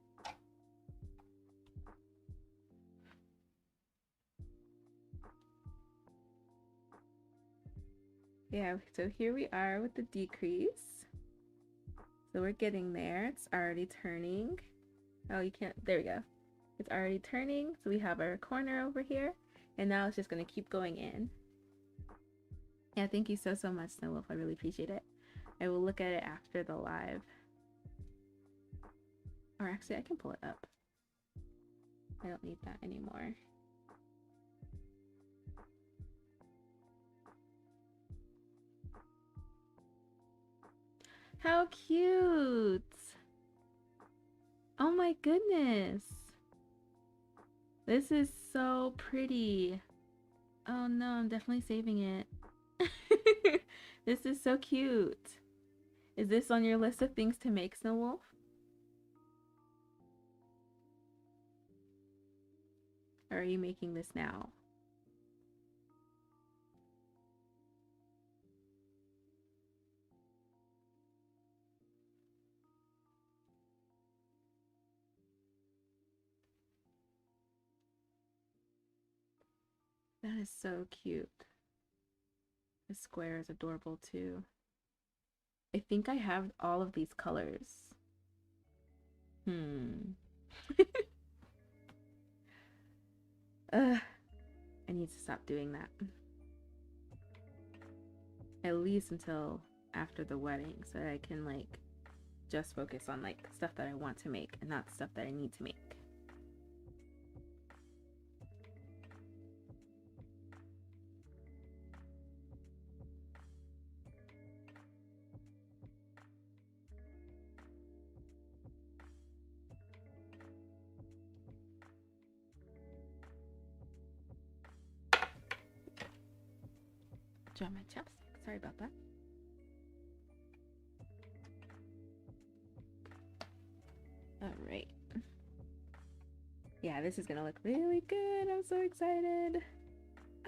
Yeah, so here we are with the decrease. So we're getting there. It's already turning. Oh, you can't. There we go. It's already turning. So we have our corner over here. And now it's just going to keep going in. Yeah, thank you so much, Snow Wolf. I really appreciate it. I will look at it after the live. Or actually, I can pull it up. I don't need that anymore. How cute! Oh my goodness! This is so pretty. Oh no, I'm definitely saving it. This is so cute. Is this on your list of things to make, Snow Wolf? Or are you making this now? That is so cute. The square is adorable too. I think I have all of these colors. I need to stop doing that. At least until after the wedding so that I can like just focus on like stuff that I want to make and not stuff that I need to make. Drop my chopstick. Sorry about that. All right. Yeah, this is gonna look really good. I'm so excited.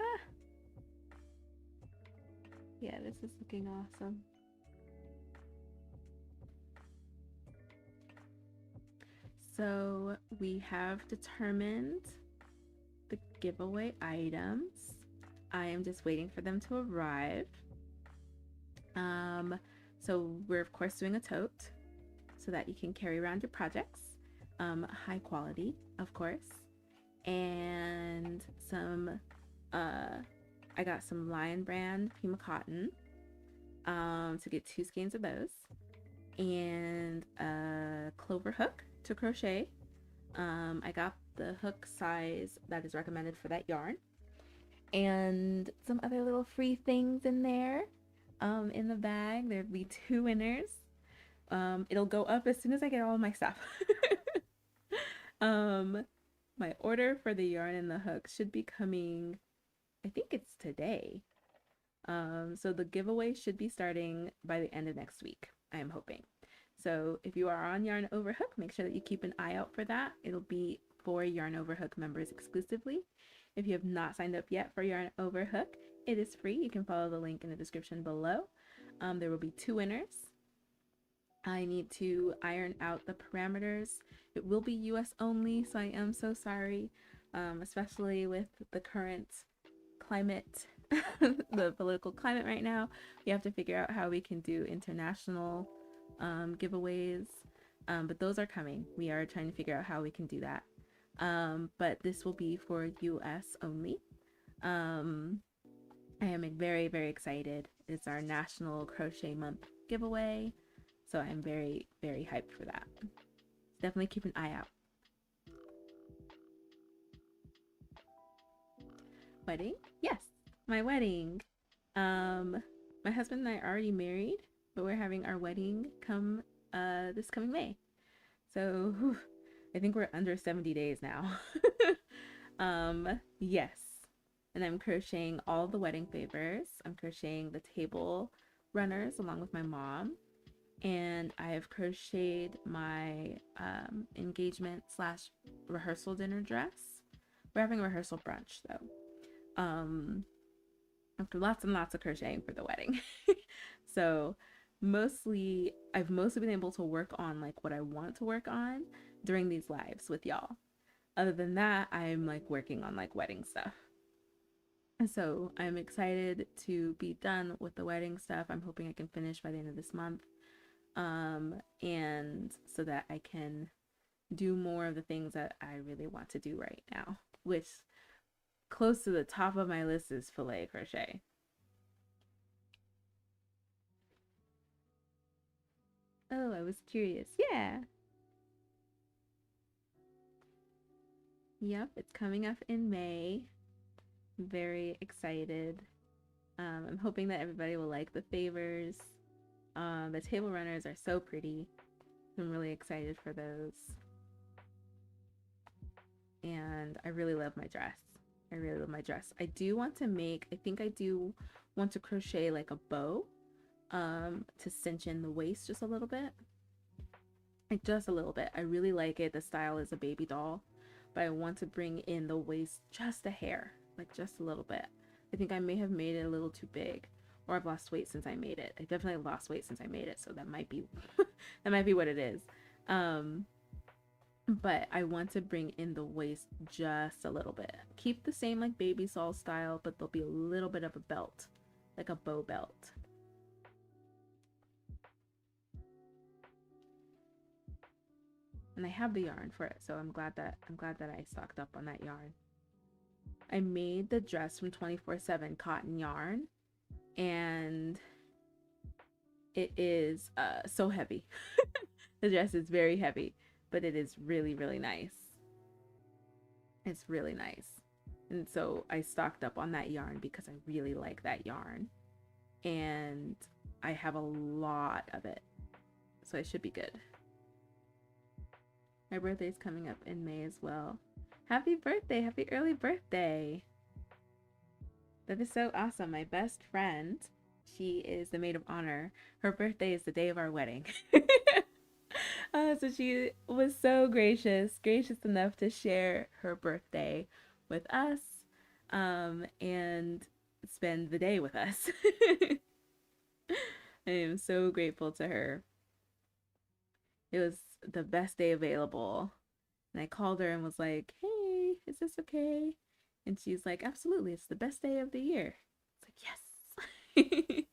Ah. Yeah, this is looking awesome. So we have determined the giveaway items. I am just waiting for them to arrive. So we're of course doing a tote so that you can carry around your projects. High quality, of course. And some, I got some Lion Brand Pima Cotton to get 2 skeins of those. And a clover hook to crochet. I got the hook size that is recommended for that yarn. And some other little free things in there. In the bag, there'll be 2 winners. It'll go up as soon as I get all my stuff. My order for the yarn and the hook should be coming, I think it's today. So the giveaway should be starting by the end of next week, I am hoping. So if you are on Yarn Over Hook, make sure that you keep an eye out for that. It'll be for Yarn Over Hook members exclusively. If you have not signed up yet for Yarn Over Hook, it is free. You can follow the link in the description below. There will be 2 winners. I need to iron out the parameters. It will be US only, so I am so sorry, especially with the current climate, the political climate right now. We have to figure out how we can do international giveaways, but those are coming. We are trying to figure out how we can do that. But this will be for US only. I am very, very excited. It's our National Crochet Month giveaway. So I'm very, very hyped for that. Definitely keep an eye out. Wedding? Yes, my wedding. My husband and I are already married, but we're having our wedding come this coming May. So whew, I think we're under 70 days now. Yes. And I'm crocheting all the wedding favors. I'm crocheting the table runners along with my mom. And I have crocheted my engagement / rehearsal dinner dress. We're having a rehearsal brunch though. After lots and lots of crocheting for the wedding. So I've mostly been able to work on like what I want to work on during these lives with y'all. Other than that, I'm like working on like wedding stuff. So I'm excited to be done with the wedding stuff. I'm hoping I can finish by the end of this month. And so that I can do more of the things that I really want to do right now, which close to the top of my list is filet crochet. Oh, I was curious. Yeah. Yep, it's coming up in May. I'm very excited. I'm hoping that everybody will like the favors. The table runners are so pretty. I'm really excited for those. And I really love my dress. I really love my dress. I do want to I think I do want to crochet like a bow to cinch in the waist just a little bit. Like just a little bit. I really like it. The style is a baby doll, but I want to bring in the waist just a hair, like just a little bit. I think I may have made it a little too big, or I've lost weight since I made it. I definitely lost weight since I made it, so that might be that might be what it is. But I want to bring in the waist just a little bit. Keep the same like baby doll style, but there'll be a little bit of a belt, like a bow belt. And I have the yarn for it, so I'm glad that I stocked up on that yarn. I made the dress from 24/7 cotton yarn, and it is so heavy. The dress is very heavy, but it is really, really nice. It's really nice. And so I stocked up on that yarn because I really like that yarn. And I have a lot of it. So it should be good. My birthday is coming up in May as well. Happy birthday! Happy early birthday! That is so awesome. My best friend, she is the maid of honor. Her birthday is the day of our wedding. So she was so gracious enough to share her birthday with us and spend the day with us. I am so grateful to her. It was the best day available. And I called her and was like, hey, is this okay? And she's like, absolutely, it's the best day of the year. It's like, yes.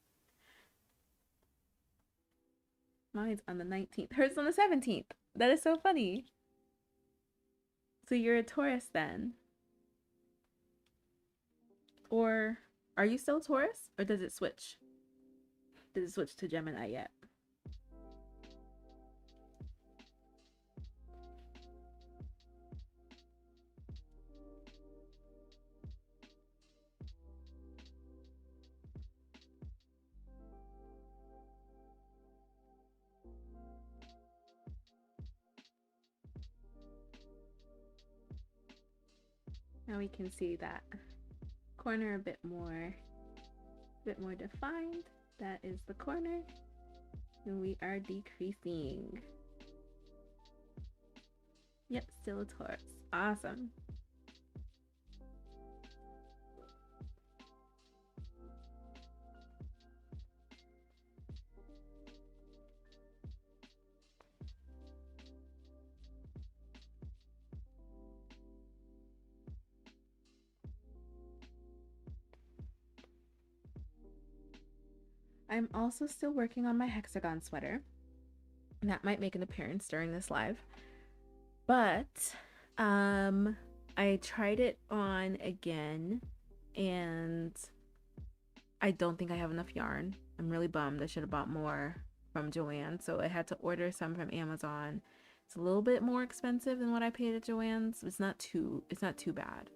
Mine's on the 19th. Hers on the 17th. That is so funny. So you're a Taurus then. Or are you still Taurus? Or does it switch? Does it switch to Gemini yet? Now we can see that corner a bit more defined. That is the corner. And we are decreasing. Yep, still a Taurus. Awesome. I'm also still working on my hexagon sweater. That might make an appearance during this live. But I tried it on again and I don't think I have enough yarn. I'm really bummed. I should have bought more from Joann. So I had to order some from Amazon. It's a little bit more expensive than what I paid at Joann's. It's not too bad.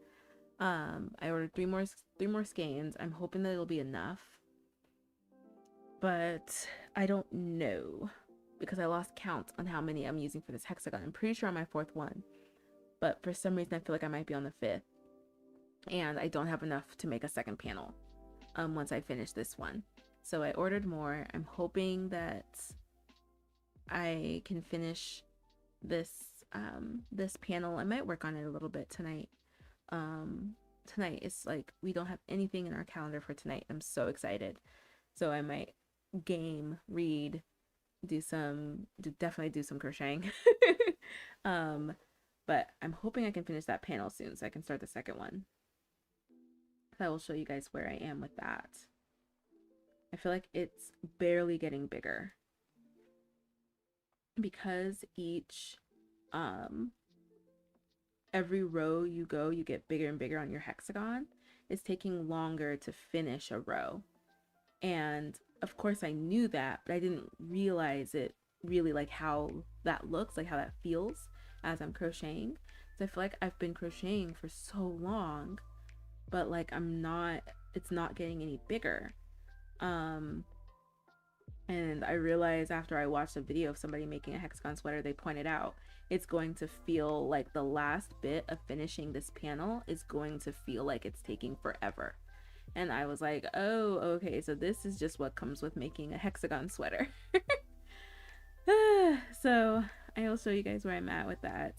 I ordered three more skeins. I'm hoping that it'll be enough. But I don't know because I lost count on how many I'm using for this hexagon. I'm pretty sure I'm my fourth one. But for some reason I feel like I might be on the fifth. And I don't have enough to make a second panel once I finish this one. So I ordered more. I'm hoping that I can finish this this panel. I might work on it a little bit tonight. Tonight it's like we don't have anything in our calendar for tonight. I'm so excited. So I might game, read, definitely do some crocheting. But I'm hoping I can finish that panel soon so I can start the second one. I will show you guys where I am with that. I feel like it's barely getting bigger because every row you go, you get bigger and bigger on your hexagon. It's taking longer to finish a row. And of course I knew that, but I didn't realize it really, like how that looks, like how that feels as I'm crocheting. So I feel like I've been crocheting for so long, but like it's not getting any bigger. And I realized after I watched a video of somebody making a hexagon sweater, they pointed out it's going to feel like the last bit of finishing this panel is going to feel like it's taking forever. And I was like, oh, okay, so this is just what comes with making a hexagon sweater. So I will show you guys where I'm at with that.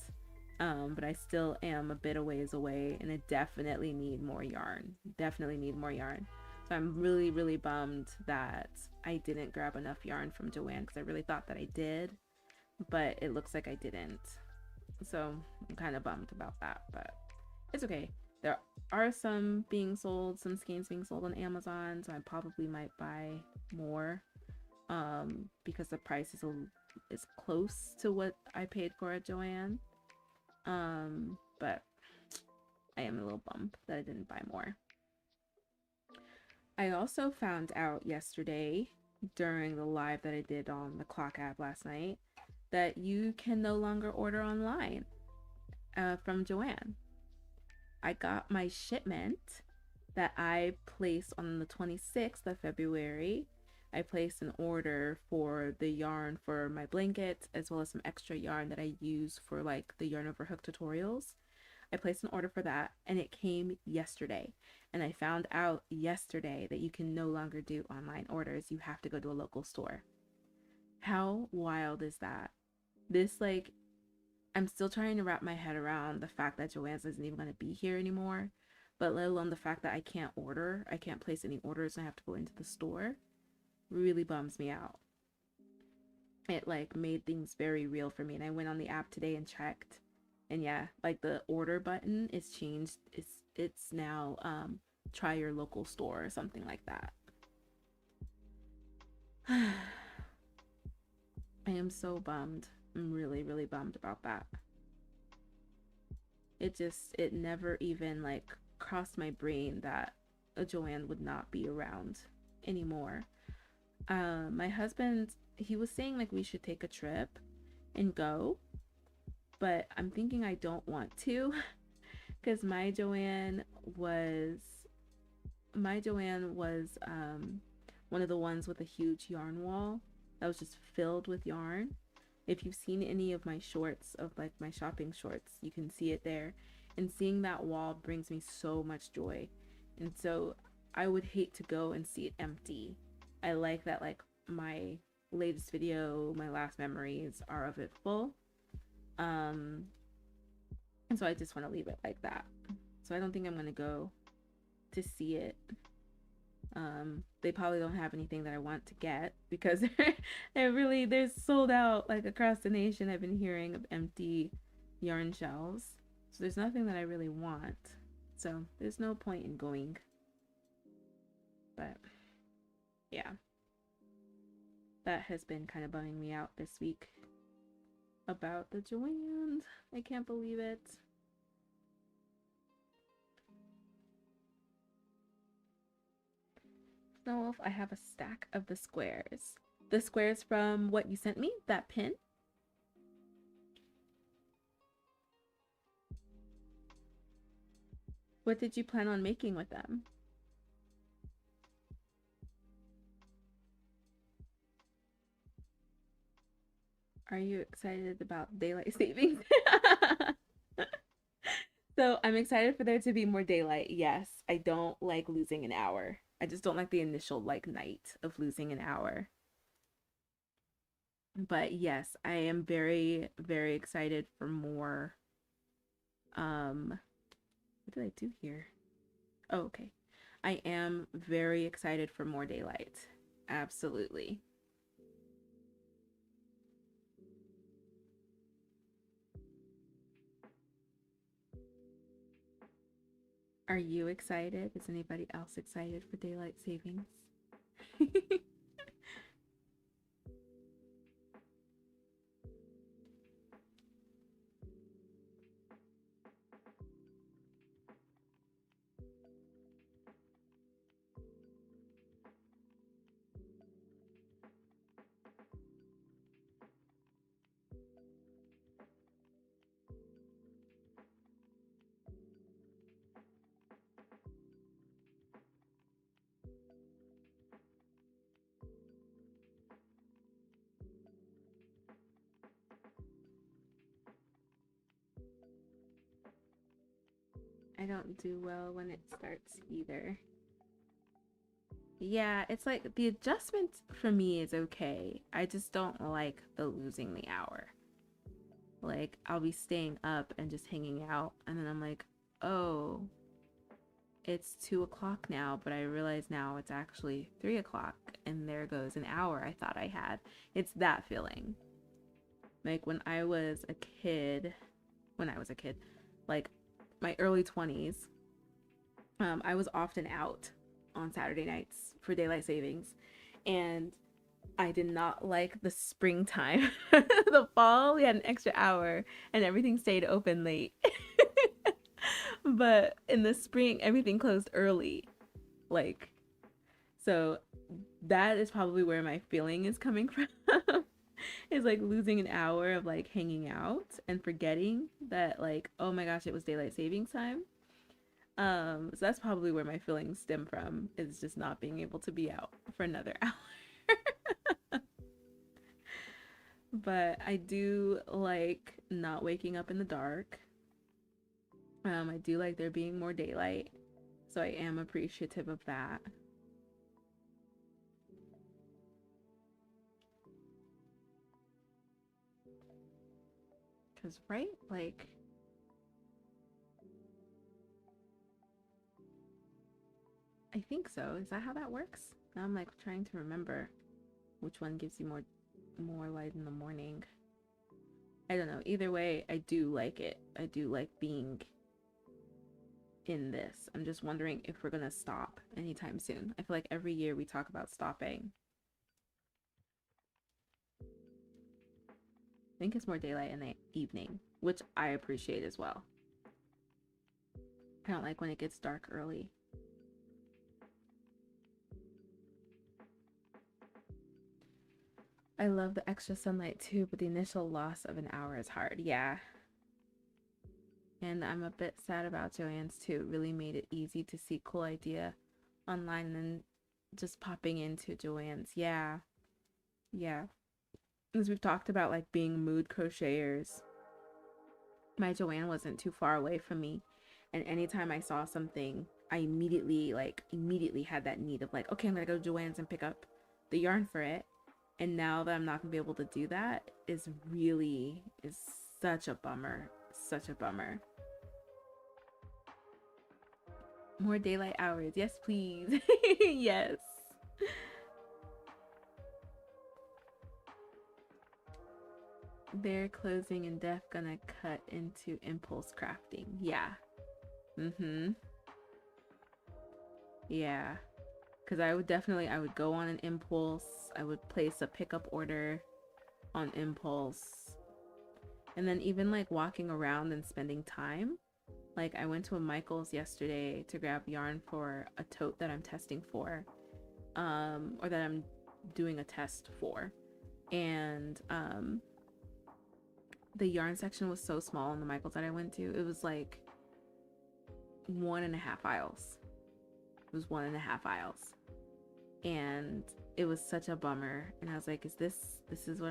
But I still am a bit of ways away and I definitely need more yarn. So I'm really, really bummed that I didn't grab enough yarn from Joann because I really thought that I did, but it looks like I didn't. So I'm kind of bummed about that, but it's okay. There are some skeins being sold on Amazon, so I probably might buy more because the price is close to what I paid for at Joann. But I am a little bummed that I didn't buy more. I also found out yesterday during the live that I did on the clock app last night that you can no longer order online from Joann. I got my shipment that I placed on the 26th of February. I placed an order for the yarn for my blanket as well as some extra yarn that I use for like the yarn over hook tutorials. I placed an order for that and it came yesterday. And I found out yesterday that you can no longer do online orders. You have to go to a local store. How wild is that? I'm still trying to wrap my head around the fact that Joann's isn't even going to be here anymore. But let alone the fact that I can't place any orders and I have to go into the store. Really bums me out. It like made things very real for me. And I went on the app today and checked. And yeah, like the order button is changed. It's now try your local store or something like that. I am so bummed. I'm really, really bummed about that. It never even like crossed my brain that a Joann would not be around anymore. My husband, he was saying like we should take a trip and go, but I'm thinking I don't want to because my Joann was one of the ones with a huge yarn wall that was just filled with yarn. If you've seen any of my shorts, of like my shopping shorts, you can see it there. And seeing that wall brings me so much joy. And so I would hate to go and see it empty. I like that like my latest video, my last memories are of it full. And so I just want to leave it like that. So I don't think I'm going to go to see it. They probably don't have anything that I want to get because they're sold out like across the nation. I've been hearing of empty yarn shelves. So there's nothing that I really want. So there's no point in going. But yeah. That has been kind of bumming me out this week about the Joannes. I can't believe it. Snow Wolf, I have a stack of the squares. The squares from what you sent me, that pin. What did you plan on making with them? Are you excited about daylight savings? So I'm excited for there to be more daylight. Yes, I don't like losing an hour. I just don't like the initial like night of losing an hour. But yes, I am very, very excited for more. What did I do here? Oh, okay. I am very excited for more daylight. Absolutely. Are you excited? Is anybody else excited for daylight savings? I don't do well when it starts either. Yeah, it's like the adjustment for me is okay. I just don't like the losing the hour. Like, I'll be staying up and just hanging out, and then I'm like, oh, it's 2 o'clock now, but I realize now it's actually 3 o'clock, and there goes an hour I thought I had. It's that feeling. Like, when I was a kid, like my early 20s, I was often out on Saturday nights for daylight savings, and I did not like the springtime. The fall, we had an extra hour and everything stayed open late. But in the spring, everything closed early. Like, so that is probably where my feeling is coming from. Is like losing an hour of like hanging out and forgetting that, like, oh my gosh, it was daylight savings time. So that's probably where my feelings stem from, is just not being able to be out for another hour. But I do like not waking up in the dark. I do like there being more daylight, so I am appreciative of that. Cause right, like, I think so. Is that how that works? Now I'm like trying to remember which one gives you more light in the morning. I don't know. Either way, I do like it. I do like being in this. I'm just wondering if we're gonna stop anytime soon. I feel like every year we talk about stopping. I think it's more daylight in the evening, which I appreciate as well. I don't like when it gets dark early. I love the extra sunlight too, but the initial loss of an hour is hard. Yeah. And I'm a bit sad about Joanne's too. It really made it easy to see cool idea online and then just popping into Joanne's. Yeah. Yeah. As we've talked about, like being mood crocheters, my Joanne wasn't too far away from me. And anytime I saw something, I immediately had that need of like, okay, I'm gonna go to Joanne's and pick up the yarn for it. And now that I'm not gonna be able to do that is such a bummer. Such a bummer. More daylight hours. Yes, please. Yes. They're closing and Def gonna cut into impulse crafting. Yeah. Mm-hmm. Yeah. because I would go on an impulse. I would place a pickup order on impulse. And then even like walking around and spending time. Like I went to a Michael's yesterday to grab yarn for a tote that I'm testing for, or that I'm doing a test for. And the yarn section was so small in the Michael's that I went to. It was like 1.5 aisles. It was 1.5 aisles. And it was such a bummer. And I was like, this is what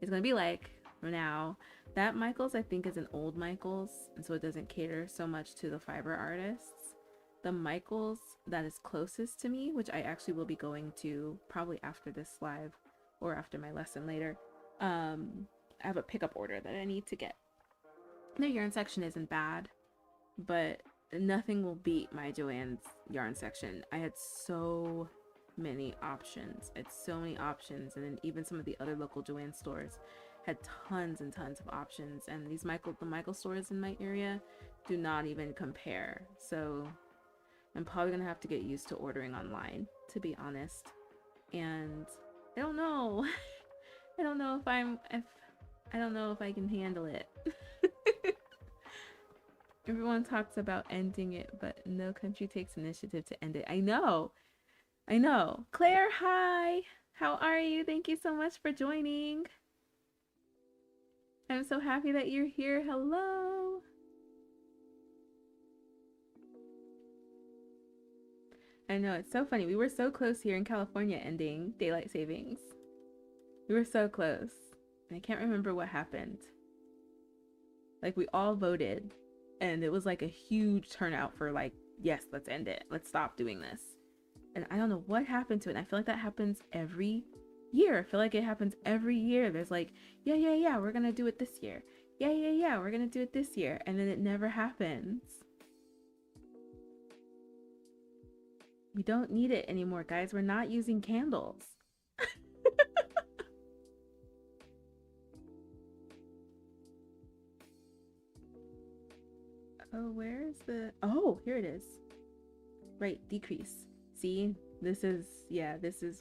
it's gonna be like for now. That Michael's, I think, is an old Michael's, and so it doesn't cater so much to the fiber artists. The Michael's that is closest to me, which I actually will be going to probably after this live or after my lesson later, I have a pickup order that I need to get. Their yarn section isn't bad, but nothing will beat my Joann's yarn section. I had so many options. And then even some of the other local Joann stores had tons and tons of options, and the Michael stores in my area do not even compare. So I'm probably gonna have to get used to ordering online, to be honest. And I don't know. I don't know if I can handle it. Everyone talks about ending it, but no country takes initiative to end it. I know. Claire, hi. How are you? Thank you so much for joining. I'm so happy that you're here. Hello. I know, it's so funny. We were so close here in California ending daylight savings. We were so close. And I can't remember what happened. Like, we all voted, and it was like a huge turnout for like, yes, let's end it. Let's stop doing this. And I don't know what happened to it. And I feel like that happens every year. I feel like it happens every year. There's like, yeah, we're gonna do it this year. Yeah, we're gonna do it this year. And then it never happens. We don't need it anymore, guys. We're not using candles. Oh, where's the... Oh, here it is. Right, decrease. See? This is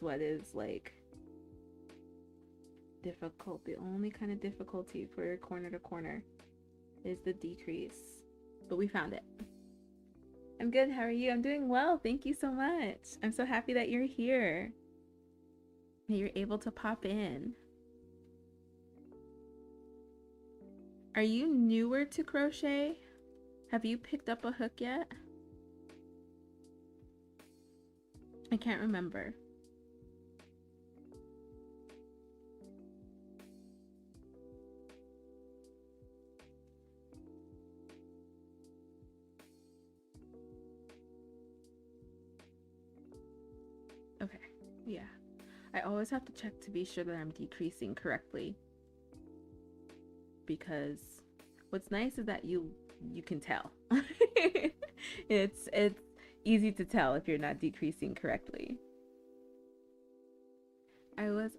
what is like difficult. The only kind of difficulty for corner to corner is the decrease. But we found it. I'm good. How are you? I'm doing well. Thank you so much. I'm so happy that you're here. That you're able to pop in. Are you newer to crochet? Have you picked up a hook yet? I can't remember. Okay, yeah. I always have to check to be sure that I'm decreasing correctly. Because what's nice is that you can tell. It's easy to tell if you're not decreasing correctly. I was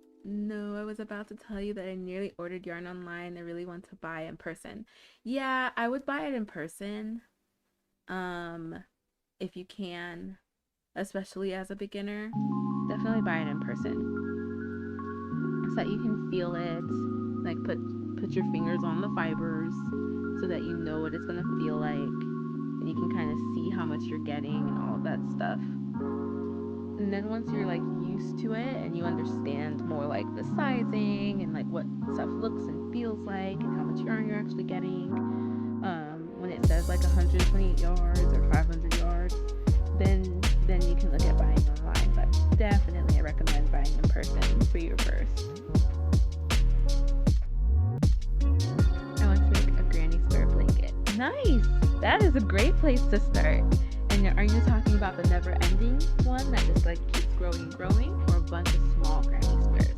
about to tell you that I nearly ordered yarn online. I really want to buy in person. Yeah, I would buy it in person. If you can, especially as a beginner, definitely buy it in person. So that you can feel it, like put your fingers on the fibers so that you know what it's gonna feel like, and you can kind of see how much you're getting and all of that stuff. And then once you're like used to it and you understand more like the sizing and like what stuff looks and feels like and how much yarn you're actually getting, when it says like 128 yards or 500 yards, then you can look at buying online. But definitely I recommend buying in person for your first. I want to make a granny square blanket. Nice! That is a great place to start. And are you talking about the never-ending one that just like keeps growing and growing, or a bunch of small granny squares?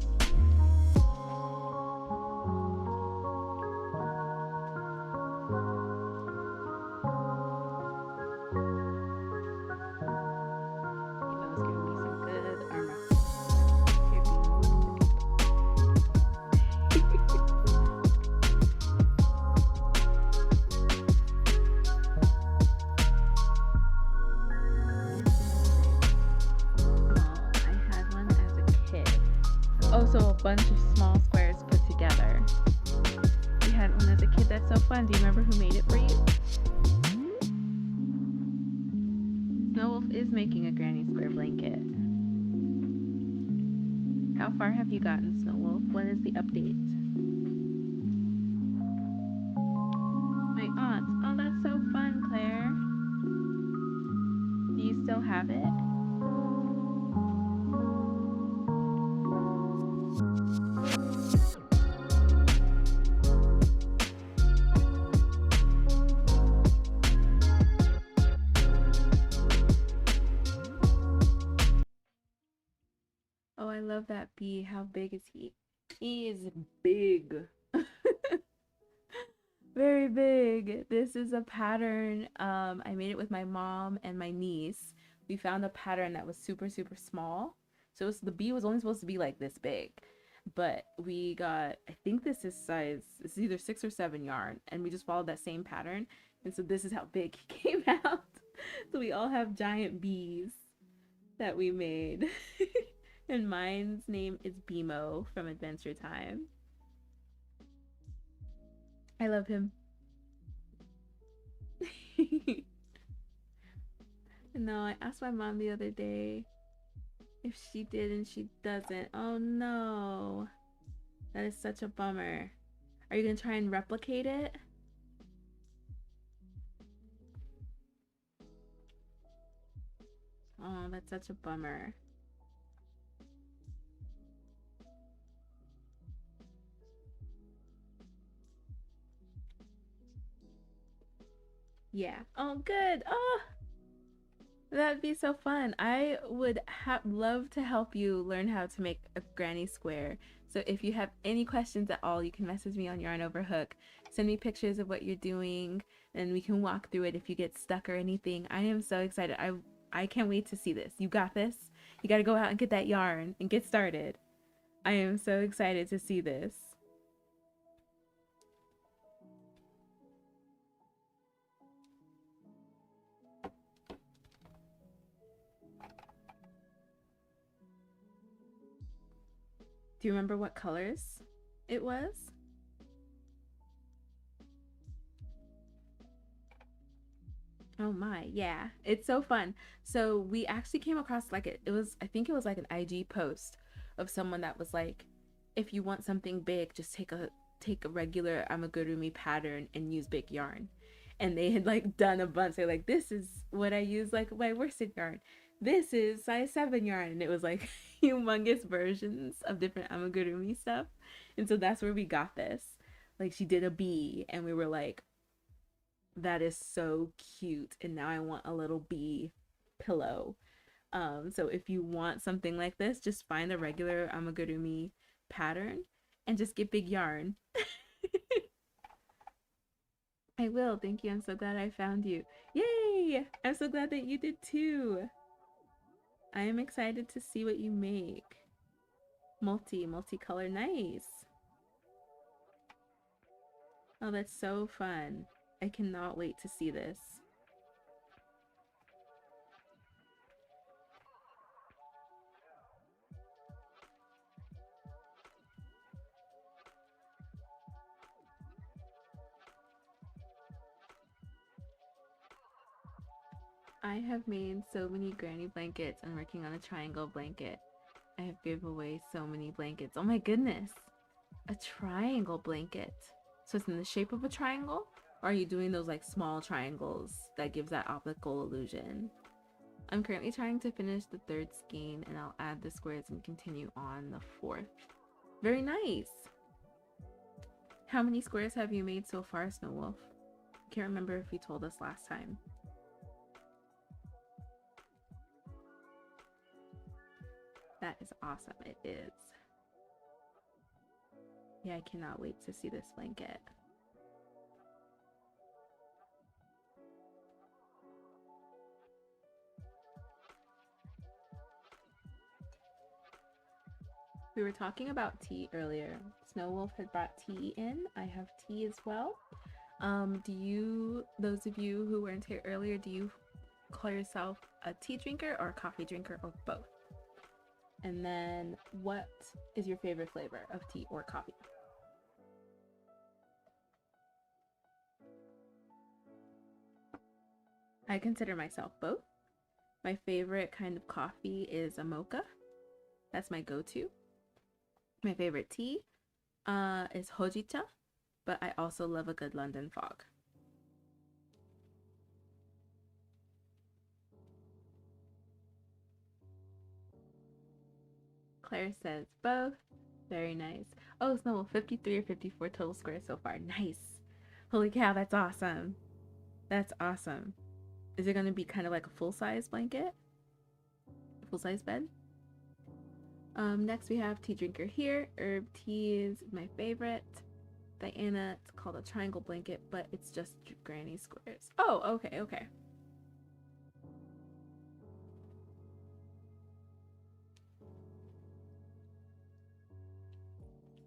bunch of small squares put together. We had one as a kid. That's so fun. Do you remember who made it for you? Snow Wolf is making a granny square blanket. How far have you gotten, Snow Wolf? When is the update? My aunt. Oh, that's so fun, Claire. Do you still have it? Oh, I love that bee. How big is he? He is big. Very big. This is a pattern. I made it with my mom and my niece. We found a pattern that was super, super small. So the bee was only supposed to be like this big. But we got, I think this is size, it's either 6 or 7 yarn. And we just followed that same pattern. And so this is how big he came out. So we all have giant bees that we made. And mine's name is Bimo from Adventure Time. I love him. No, I asked my mom the other day if she did and she doesn't. Oh no. That is such a bummer. Are you gonna try and replicate it? Oh, that's such a bummer. Yeah. Oh, good. Oh, that'd be so fun. I would love to help you learn how to make a granny square. So if you have any questions at all, you can message me on Yarn Over Hook. Send me pictures of what you're doing, and we can walk through it if you get stuck or anything. I am so excited. I can't wait to see this. You got this. You got to go out and get that yarn and get started. I am so excited to see this. Do you remember what colors it was? Oh my, yeah. It's so fun. So we actually came across like it was, I think it was like an IG post of someone that was like, if you want something big, just take a regular amigurumi pattern and use big yarn. And they had like done a bunch. They're like, this is what I use like my worsted yarn. This is size 7 yarn. And it was like humongous versions of different amigurumi stuff. And so that's where we got this. Like she did a bee and we were like, that is so cute. And now I want a little bee pillow. So if you want something like this, just find a regular amigurumi pattern and just get big yarn. I will. Thank you. I'm so glad I found you. Yay! I'm so glad that you did too. I am excited to see what you make. Multicolor. Nice. Oh, that's so fun. I cannot wait to see this. I have made so many granny blankets. I'm working on a triangle blanket. I have given away so many blankets. Oh my goodness. A triangle blanket. So it's in the shape of a triangle? Or are you doing those like small triangles that gives that optical illusion? I'm currently trying to finish the 3rd skein and I'll add the squares and continue on the 4th. Very nice. How many squares have you made so far, Snow Wolf? I can't remember if you told us last time. That is awesome. It is. Yeah, I cannot wait to see this blanket. We were talking about tea earlier. Snow Wolf had brought tea in. I have tea as well. Those of you who weren't here earlier, do you call yourself a tea drinker or a coffee drinker or both? And then what is your favorite flavor of tea or coffee? I consider myself both. My favorite kind of coffee is a mocha. That's my go-to. My favorite tea is hojicha, but I also love a good London fog. Claire says both. Very nice. Oh, Snowball, 53 or 54 total squares so far. Nice. Holy cow, that's awesome. That's awesome. Is it going to be kind of like a full-size blanket? Full-size bed? Next we have tea drinker here. Herb tea is my favorite. Diana, it's called a triangle blanket, but it's just granny squares. Oh, okay, okay.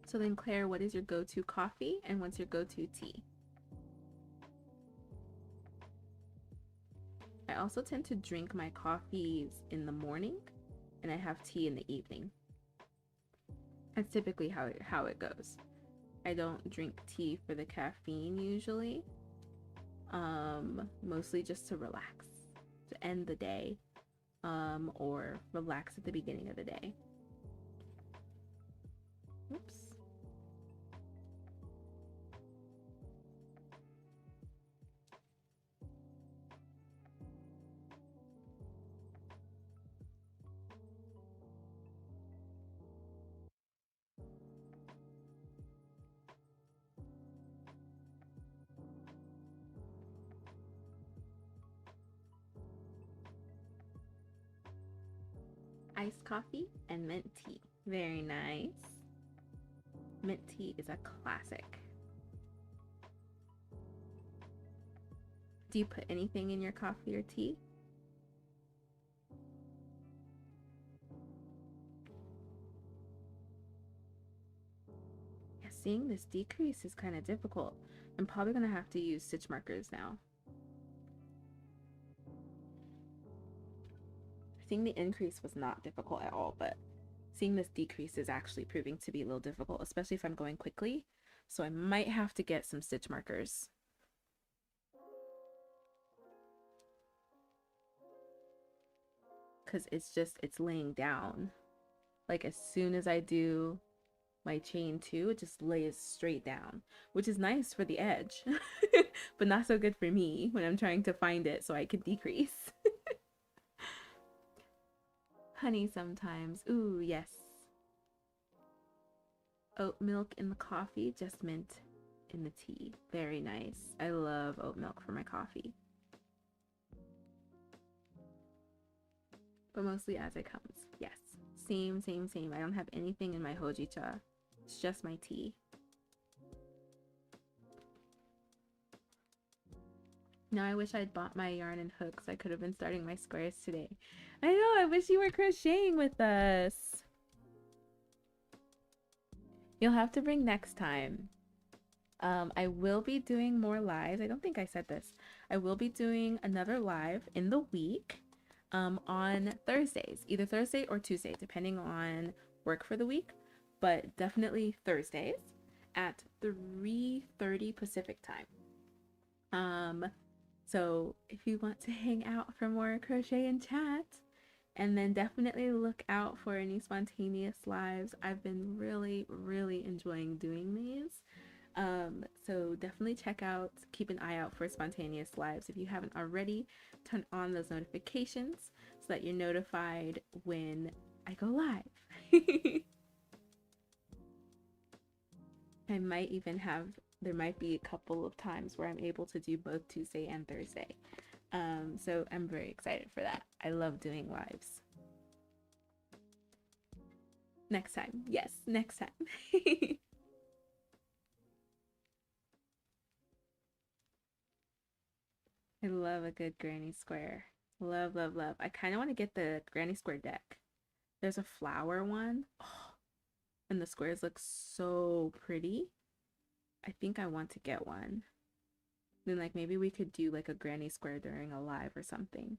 So then Claire, what is your go-to coffee and what's your go-to tea? I also tend to drink my coffees in the morning and I have tea in the evening. That's typically how it goes. I don't drink tea for the caffeine usually. Mostly just to relax, to end the day, or relax at the beginning of the day. Oops. Iced coffee and mint tea. Very nice. Mint tea is a classic. Do you put anything in your coffee or tea? Yeah, seeing this decrease is kind of difficult. I'm probably going to have to use stitch markers now. Seeing the increase was not difficult at all, but seeing this decrease is actually proving to be a little difficult, especially if I'm going quickly. So I might have to get some stitch markers. Because it's laying down. Like as soon as I do my chain 2, it just lays straight down, which is nice for the edge, but not so good for me when I'm trying to find it so I can decrease. Honey sometimes. Ooh, yes. Oat milk in the coffee, just mint in the tea. Very nice. I love oat milk for my coffee. But mostly as it comes. Yes. Same. I don't have anything in my hojicha. It's just my tea. Now I wish I'd bought my yarn and hooks. I could have been starting my squares today. I know, I wish you were crocheting with us. You'll have to bring next time. I will be doing more lives. I don't think I said this. I will be doing another live in the week on Thursdays, either Thursday or Tuesday, depending on work for the week, but definitely Thursdays at 3:30 Pacific time. So if you want to hang out for more crochet and chat, and then definitely look out for any spontaneous lives. I've been really enjoying doing these. So definitely keep an eye out for spontaneous lives. If you haven't already, turn on those notifications so that you're notified when I go live. I might even there might be a couple of times where I'm able to do both Tuesday and Thursday. So I'm very excited for that. I love doing lives. Next time. Yes, next time. I love a good granny square. Love. I kind of want to get the granny square deck. There's a flower one. Oh, and the squares look so pretty. I think I want to get one. Then like maybe we could do like a granny square during a live or something.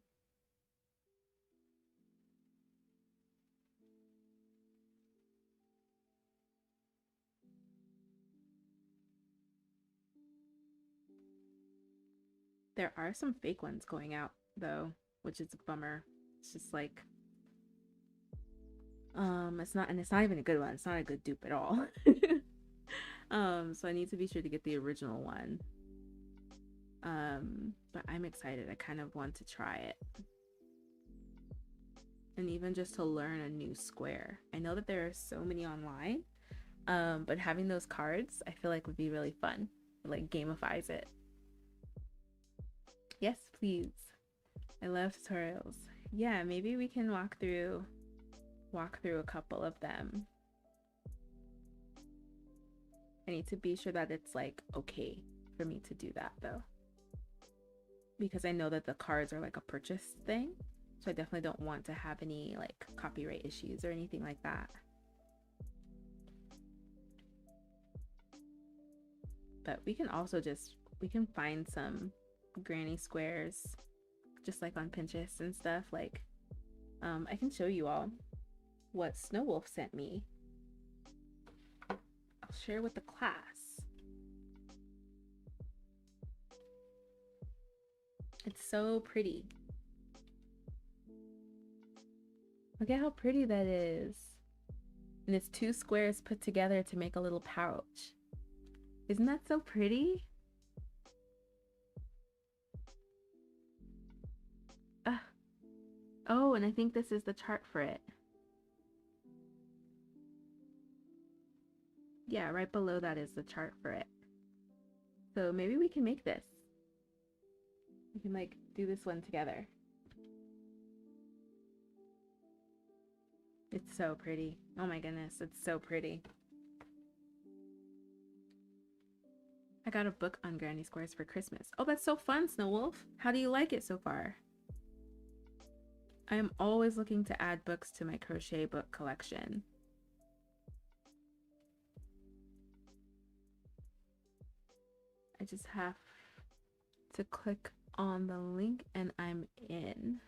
There are some fake ones going out though, which is a bummer. It's just like it's not, and it's not even a good one. It's not a good dupe at all. So I need to be sure to get the original one. But I'm excited. I kind of want to try it. And even just to learn a new square. I know that there are so many online, but having those cards I feel like would be really fun. It like gamifies it. Yes, please. I love tutorials. Yeah, maybe we can walk through a couple of them. I need to be sure that it's like okay for me to do that though, because I know that the cards are like a purchase thing, so I definitely don't want to have any like copyright issues or anything like that. But we can also we can find some granny squares just like on Pinterest and stuff. Like I can show you all what Snow Wolf sent me. I'll share with the class. It's so pretty. Look at how pretty that is. And it's 2 squares put together to make a little pouch. Isn't that so pretty? Oh, and I think this is the chart for it. Yeah, right below that is the chart for it. So maybe we can make this. We can like do this one together. It's so pretty. Oh my goodness, it's so pretty. I got a book on granny squares for Christmas. Oh, that's so fun, Snow Wolf. How do you like it so far? I am always looking to add books to my crochet book collection. I just have to click on the link and I'm in.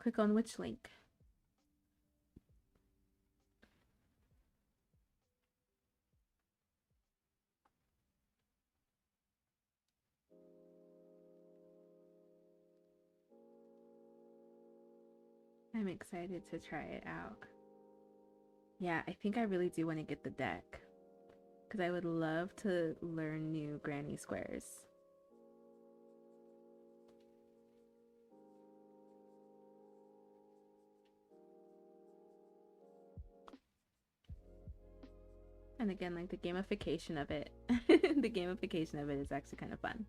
Click on which link? I'm excited to try it out. Yeah, I think I really do want to get the deck because I would love to learn new granny squares. And again, like the gamification of it, the gamification of it is actually kind of fun.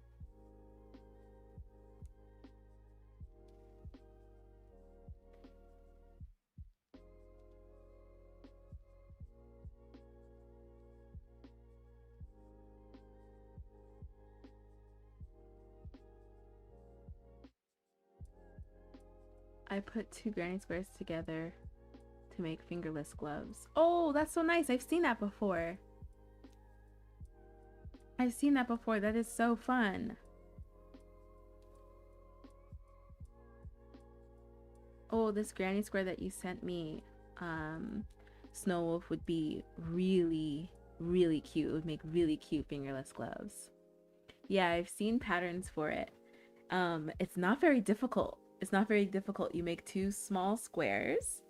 I put 2 granny squares together to make fingerless gloves. Oh, that's so nice. I've seen that before. I've seen that before. That is so fun. Oh, this granny square that you sent me, Snow Wolf, would be really, really cute. It would make really cute fingerless gloves. Yeah, I've seen patterns for it. It's not very difficult. It's not very difficult. You make 2 small squares,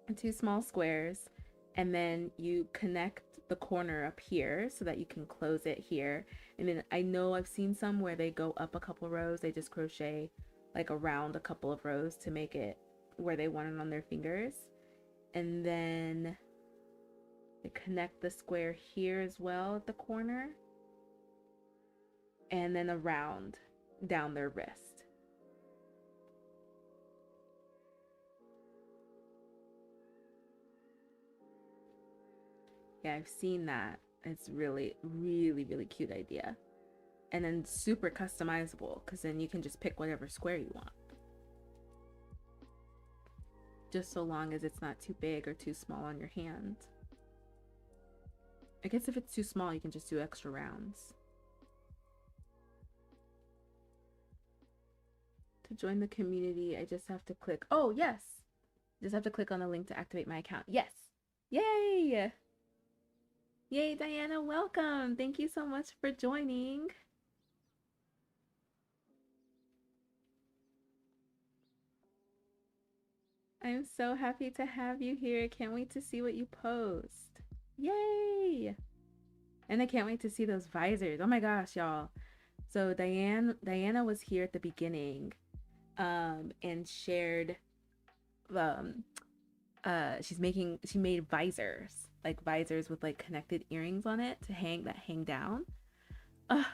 and then you connect the corner up here so that you can close it here. And then I know I've seen some where they go up a couple rows. They just crochet like around a couple of rows to make it where they want it on their fingers. And then they connect the square here as well at the corner, and then around down their wrist. Yeah, I've seen that. It's really, really, really cute idea. And then super customizable, because then you can just pick whatever square you want. Just so long as it's not too big or too small on your hand. I guess if it's too small, you can just do extra rounds. To join the community, I just have to click. Oh, yes. Just have to click on the link to activate my account. Yes. Yay. Yay, Diana, welcome. Thank you so much for joining. I'm so happy to have you here. Can't wait to see what you post. Yay! And I can't wait to see those visors. Oh my gosh, y'all. So Diana was here at the beginning and shared um she made visors, like visors with like connected earrings on it to hang down. Ugh,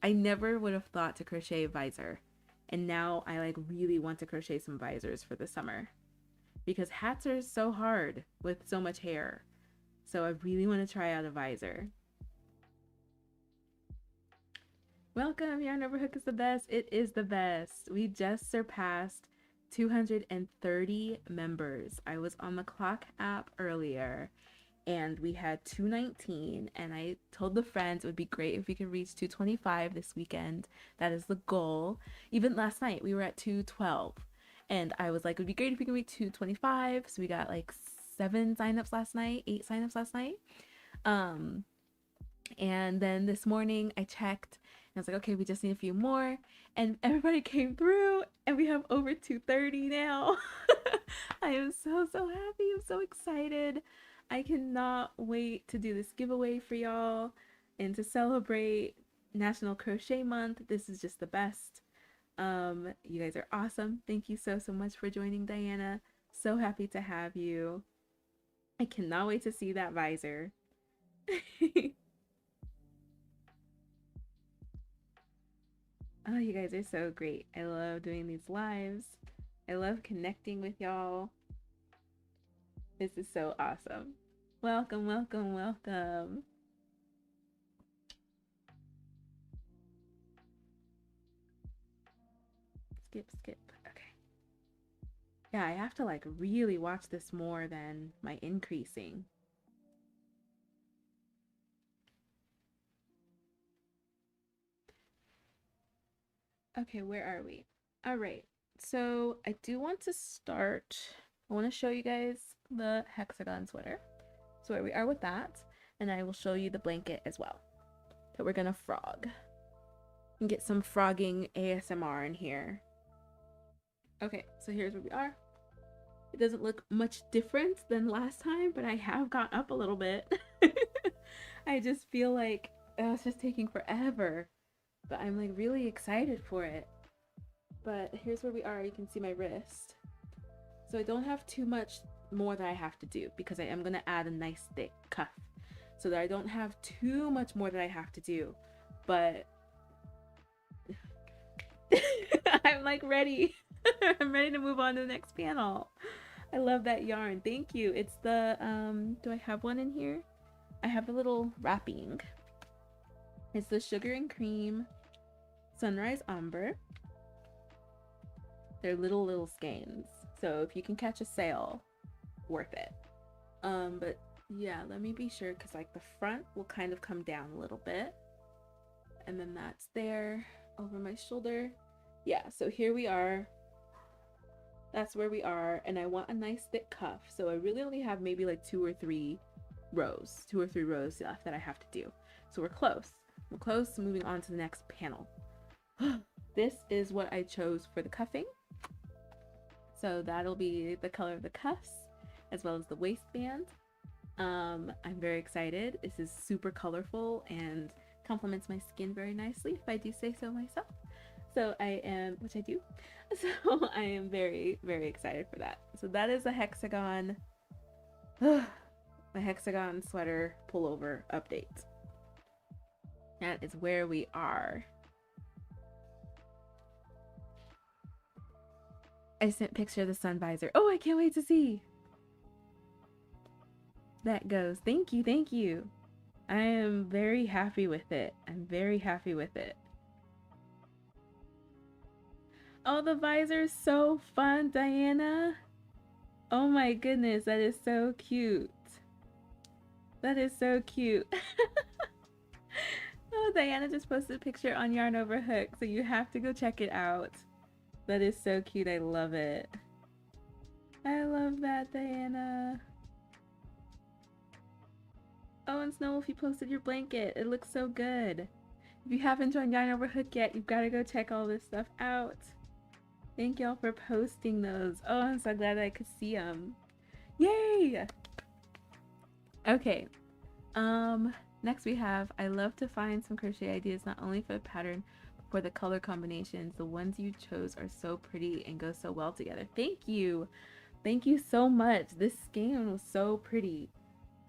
I never would have thought to crochet a visor. And now I like really want to crochet some visors for the summer because hats are so hard with so much hair. So I really want to try out a visor. Welcome, Yarn Over Hook is the best. It is the best. We just surpassed 230 members. I was on the clock app earlier and we had 219, and I told the friends it would be great if we could reach 225 this weekend. That is the goal. Even last night we were at 212 and I was like, it would be great if we could reach 225. So we got like 8 signups last night. And then this morning I checked and I was like, okay, we just need a few more. And everybody came through and we have over 230 now. I am so happy. I'm so excited. I cannot wait to do this giveaway for y'all and to celebrate National Crochet Month. This is just the best. You guys are awesome. Thank you so much for joining, Diana. So happy to have you. I cannot wait to see that visor. Oh, you guys are so great. I love doing these lives. I love connecting with y'all. This is so awesome. Welcome, welcome, welcome. Skip. Okay. Yeah, I have to like really watch this more than my increasing. Okay, where are we? All right. So I do want to start. I want to show you guys the hexagon sweater. So where we are with that. And I will show you the blanket as well. That we're gonna frog. And get some frogging ASMR in here. Okay, so here's where we are. It doesn't look much different than last time, but I have gone up a little bit. I just feel like it's just taking forever. But I'm like really excited for it. But here's where we are. You can see my wrist. So I don't have too much more that I have to do because I am going to add a nice thick cuff so that I don't have too much more that I have to do. But I'm like ready. I'm ready to move on to the next panel. I love that yarn. Thank you. It's the do I have one in here? I have the little wrapping. It's the Sugar and Cream Sunrise Umber. They're little skeins. So if you can catch a sale, worth it. But yeah, let me be sure because like the front will kind of come down a little bit. And then that's there over my shoulder. Yeah, so here we are. That's where we are. And I want a nice thick cuff. So I really only have maybe like 2 or 3 rows left that I have to do. So we're close. We're close to moving on to the next panel. This is what I chose for the cuffing. So that'll be the color of the cuffs as well as the waistband. I'm very excited. This is super colorful and complements my skin very nicely, if I do say so myself. So I am, which I do. So I am very excited for that. So that is a hexagon, the hexagon sweater pullover update. That is where we are. I sent picture of the sun visor. Oh, I can't wait to see. That goes. Thank you. I am very happy with it. I'm very happy with it. Oh, the visor is so fun, Diana. Oh my goodness, that is so cute. That is so cute. Oh, Diana just posted a picture on Yarn Over Hook, so you have to go check it out. That is so cute. I love it. I love that, Diana. Oh, and Snow Wolf, you posted your blanket. It looks so good. If you haven't joined Yarn Over Hook yet, you've got to go check all this stuff out. Thank y'all for posting those. Oh, I'm so glad that I could see them. Yay! Okay. Next we have, I love to find some crochet ideas not only for the pattern, but for the color combinations. The ones you chose are so pretty and go so well together. Thank you. Thank you so much. This skein was so pretty.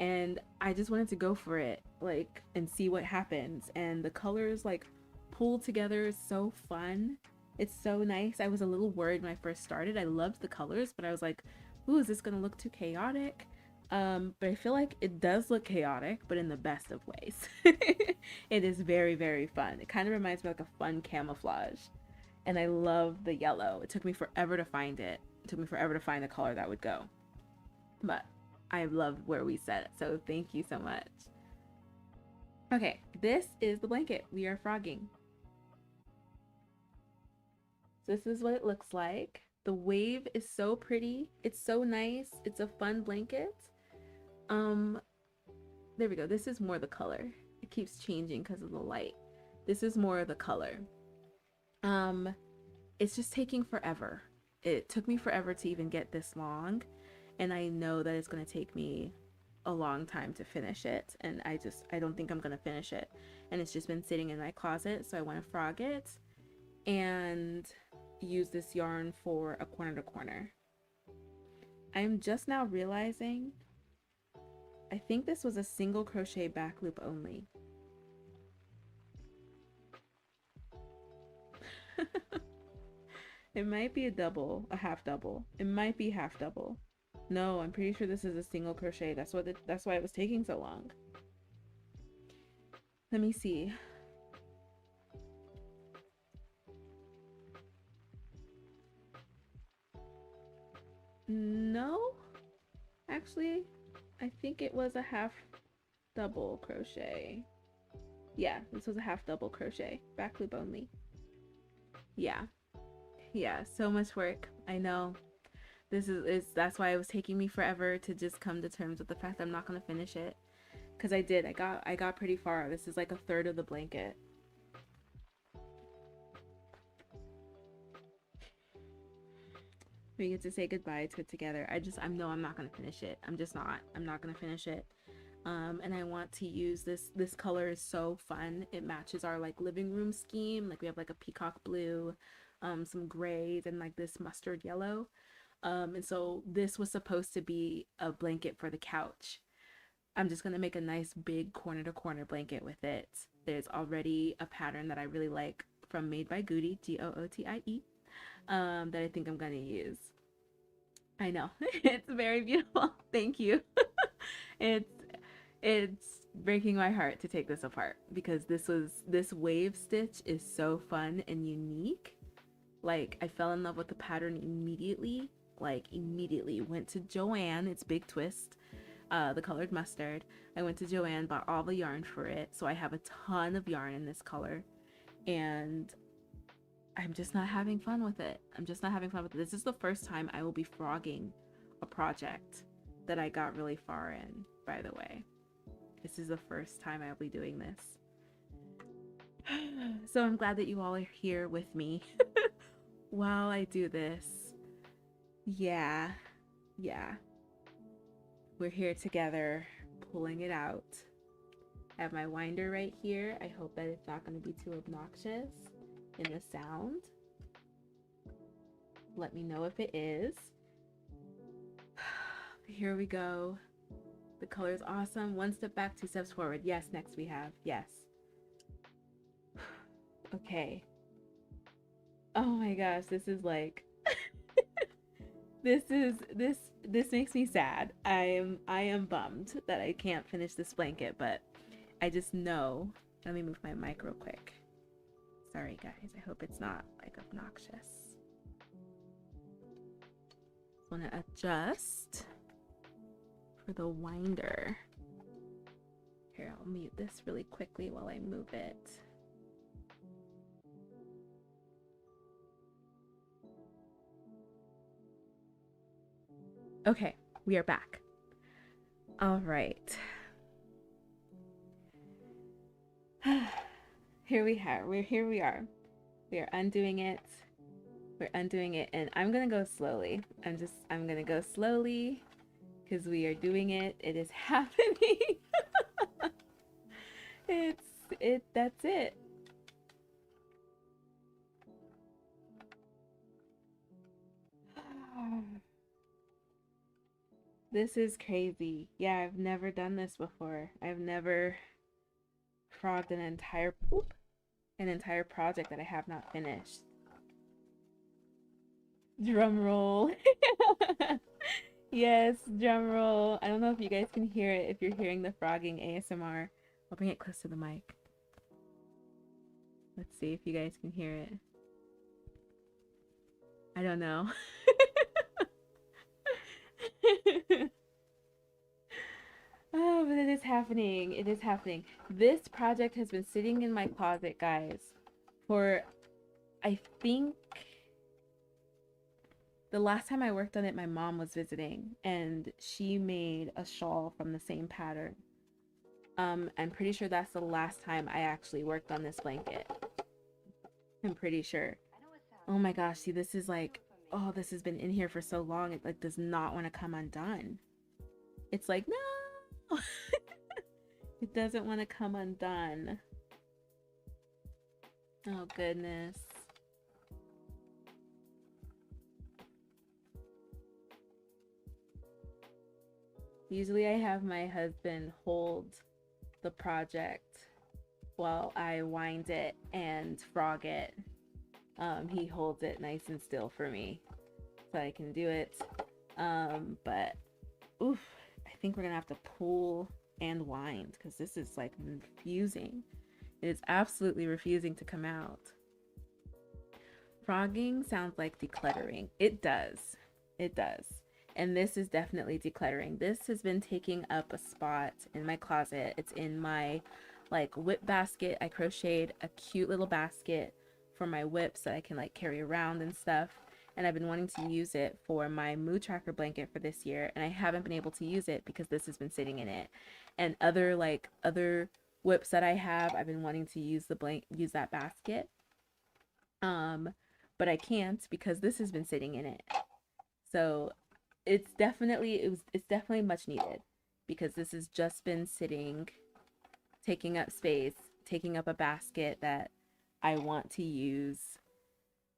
And I just wanted to go for it, like, and see what happens. And the colors, like, pulled together is so fun. It's so nice. I was a little worried when I first started. I loved the colors, but I was like, ooh, is this gonna look too chaotic? But I feel like it does look chaotic, but in the best of ways. It is very, very fun. It kind of reminds me of like a fun camouflage. And I love the yellow. It took me forever to find it. It took me forever to find a color that would go. But I love where we set it, so thank you so much. Okay, this is the blanket we are frogging. This is what it looks like. The wave is so pretty. It's so nice. It's a fun blanket. There we go. This is more the color. It keeps changing because of the light. This is more of the color. It's just taking forever. It took me forever to even get this long, and I know that it's going to take me a long time to finish it, and I don't think I'm going to finish it, and it's just been sitting in my closet, so I want to frog it and use this yarn for a corner to corner. I'm just now realizing I think this was a single crochet back loop only. It might be a double, a half double. It might be half double. No, I'm pretty sure this is a single crochet. That's why it was taking so long. Let me see. No, actually, I think it was a half double crochet. Yeah, this was a half double crochet, back loop only. Yeah, so much work. I know. That's why it was taking me forever to just come to terms with the fact that I'm not gonna finish it. Cause I did. I got pretty far. This is like a third of the blanket. We get to say goodbye to it together. I know I'm not gonna finish it. I'm not gonna finish it. And I want to use this color is so fun. It matches our like living room scheme. Like we have like a peacock blue, some grays, and like this mustard yellow. And so this was supposed to be a blanket for the couch. I'm just gonna make a nice big corner to corner blanket with it. There's already a pattern that I really like from Made by Gootie, Gootie, that I think I'm gonna use. I know. It's very beautiful. Thank you. it's it's breaking my heart to take this apart because this wave stitch is so fun and unique. Like I fell in love with the pattern immediately. Like immediately went to Joanne, it's Big Twist, the colored mustard. I went to Joanne, bought all the yarn for it, so I have a ton of yarn in this color, and I'm just not having fun with it. I'm just not having fun with it. This is the first time I will be frogging a project that I got really far in, by the way. This is the first time I'll be doing this. So I'm glad that you all are here with me while I do this. Yeah. We're here together, pulling it out. I have my winder right here. I hope that it's not going to be too obnoxious in the sound. Let me know if it is. Here we go. The color is awesome. One step back, two steps forward. Yes, next we have. Yes. Okay. Oh my gosh, this is like this makes me sad. I am bummed that I can't finish this blanket, but I just know. Let me move my mic real quick. Sorry guys, I hope it's not like obnoxious. I want to adjust for the winder. Here, I'll mute this really quickly while I move it. Okay, we are back. All right. Here we are. Here we are. We are undoing it. We're undoing it, and I'm gonna go slowly. I'm gonna go slowly because we are doing it. It is happening. That's it. This is crazy. Yeah, I've never done this before. I've never frogged an entire project that I have not finished. Drum roll. Yes, drum roll. I don't know if you guys can hear it, if you're hearing the frogging ASMR. I'll bring it close to the mic. Let's see if you guys can hear it. I don't know. Oh, but it is happening. It is happening. This project has been sitting in my closet, guys, for I think the last time I worked on it, my mom was visiting and she made a shawl from the same pattern. I'm pretty sure that's the last time I actually worked on this blanket. I'm pretty sure. Oh my gosh, see, this is like, oh, this has been in here for so long. It like does not want to come undone. It's like, no. It doesn't want to come undone. Oh goodness. Usually I have my husband hold the project while I wind it and frog it. He holds it nice and still for me so I can do it. But oof, I think we're gonna have to pull and wind because this is like refusing. It is absolutely refusing to come out. Frogging sounds like decluttering. It does. It does. And this is definitely decluttering. This has been taking up a spot in my closet. It's in my like whip basket. I crocheted a cute little basket for my whips that I can like carry around and stuff. And I've been wanting to use it for my mood tracker blanket for this year, and I haven't been able to use it because this has been sitting in it. And other whips that I have, I've been wanting to use that basket. But I can't because this has been sitting in it. So it's definitely much needed because this has just been sitting, taking up space, taking up a basket that I want to use.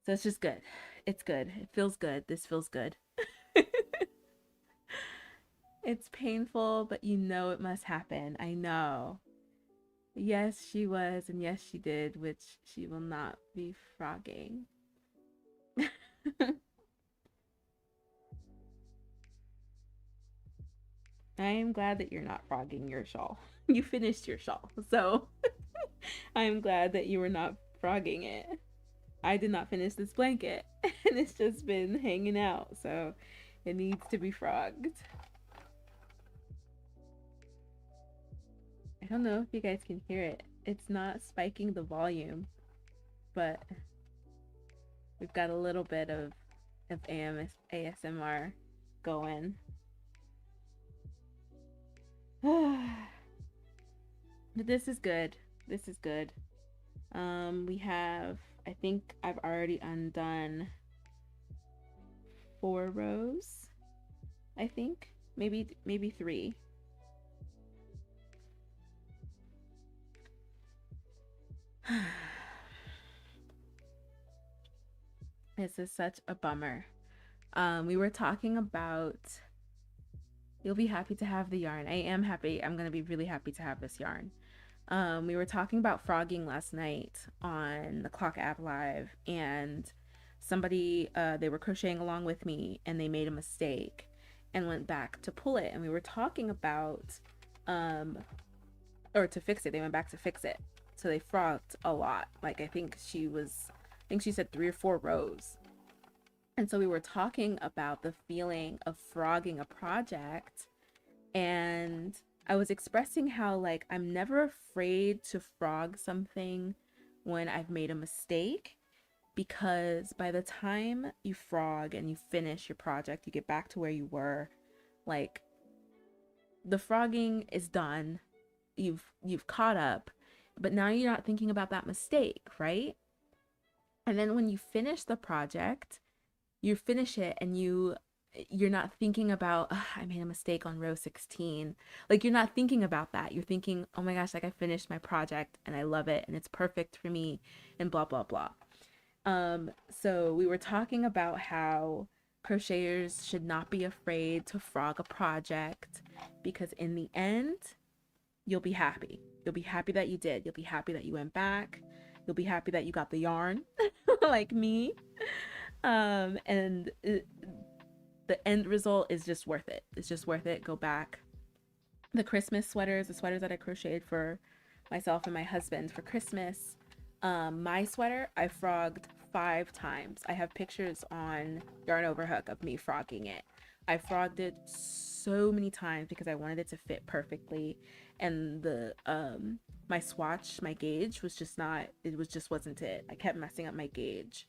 So it's just good. It's good. It feels good. This feels good. It's painful, but you know it must happen. I know. Yes, she was, and yes, she did, which she will not be frogging. I am glad that you're not frogging your shawl. You finished your shawl, so I am glad that you were not frogging it. I did not finish this blanket, and it's just been hanging out, so it needs to be frogged. I don't know if you guys can hear it. It's not spiking the volume, but we've got a little bit of ASMR going. But this is good. This is good. We have, I think I've already undone 4 rows. I think maybe 3. This is such a bummer. We were talking about, you'll be happy to have the yarn. I am happy. I'm gonna be really happy to have this yarn. We were talking about frogging last night on the Clock app live, and somebody, they were crocheting along with me and they made a mistake and went back to pull it, and we were talking about or to fix it. They went back to fix it, so they frogged a lot. Like I think she said 3 or 4 rows. And so we were talking about the feeling of frogging a project, and I was expressing how like I'm never afraid to frog something when I've made a mistake, because by the time you frog and you finish your project, you get back to where you were, like the frogging is done. You've caught up, but now you're not thinking about that mistake, right? And then when you finish the project, you finish it and you're not thinking about, I made a mistake on row 16. Like, you're not thinking about that. You're thinking, oh my gosh, like I finished my project and I love it and it's perfect for me and blah blah blah. So we were talking about how crocheters should not be afraid to frog a project, because in the end, you'll be happy. You'll be happy that you did. You'll be happy that you went back. You'll be happy that you got the yarn, like me. And the end result is just worth it. It's just worth it. Go back. The Christmas sweaters, the sweaters that I crocheted for myself and my husband for Christmas. My sweater, I frogged 5 times. I have pictures on Yarn Overhook of me frogging it. I frogged it so many times because I wanted it to fit perfectly, and the my swatch, my gauge was just not, it was just wasn't it. I kept messing up my gauge.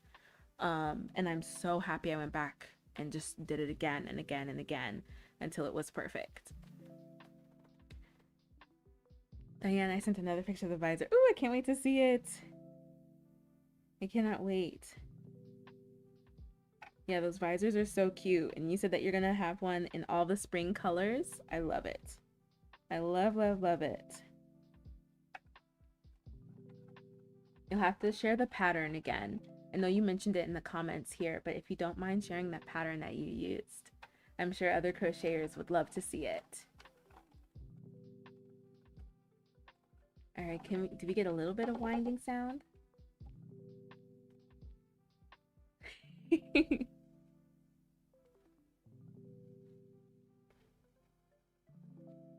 And I'm so happy I went back and just did it again and again and again until it was perfect. Diane, I sent another picture of the visor. Ooh, I can't wait to see it. I cannot wait. Yeah, those visors are so cute. And you said that you're gonna have one in all the spring colors. I love it. I love, love, love it. You'll have to share the pattern again. I know you mentioned it in the comments here, but if you don't mind sharing that pattern that you used, I'm sure other crocheters would love to see it. All right, do we get a little bit of winding sound?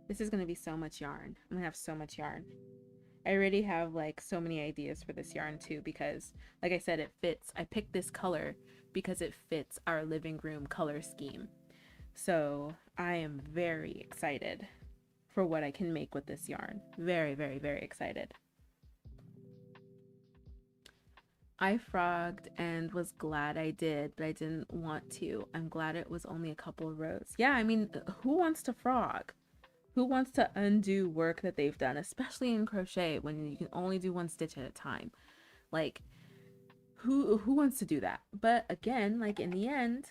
This is gonna be so much yarn. I'm gonna have so much yarn. I already have like so many ideas for this yarn too, because like I said, it fits. I picked this color because it fits our living room color scheme. So I am very excited for what I can make with this yarn. Very, very, very excited. I frogged and was glad I did, but I didn't want to. I'm glad it was only a couple of rows. Yeah, I mean, who wants to frog? Who wants to undo work that they've done, especially in crochet when you can only do 1 stitch at a time? Like, who wants to do that? But again, like in the end,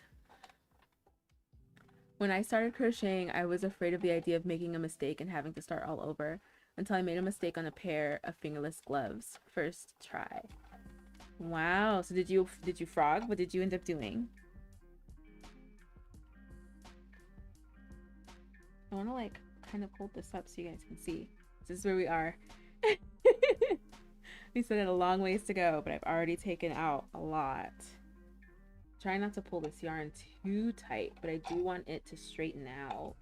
when I started crocheting, I was afraid of the idea of making a mistake and having to start all over, until I made a mistake on a pair of fingerless gloves first try. Wow, so did you frog? What did you end up doing? I want to like kind of hold this up so you guys can see. This is where we are. We still got a long ways to go, but I've already taken out a lot. Try not to pull this yarn too tight, but I do want it to straighten out.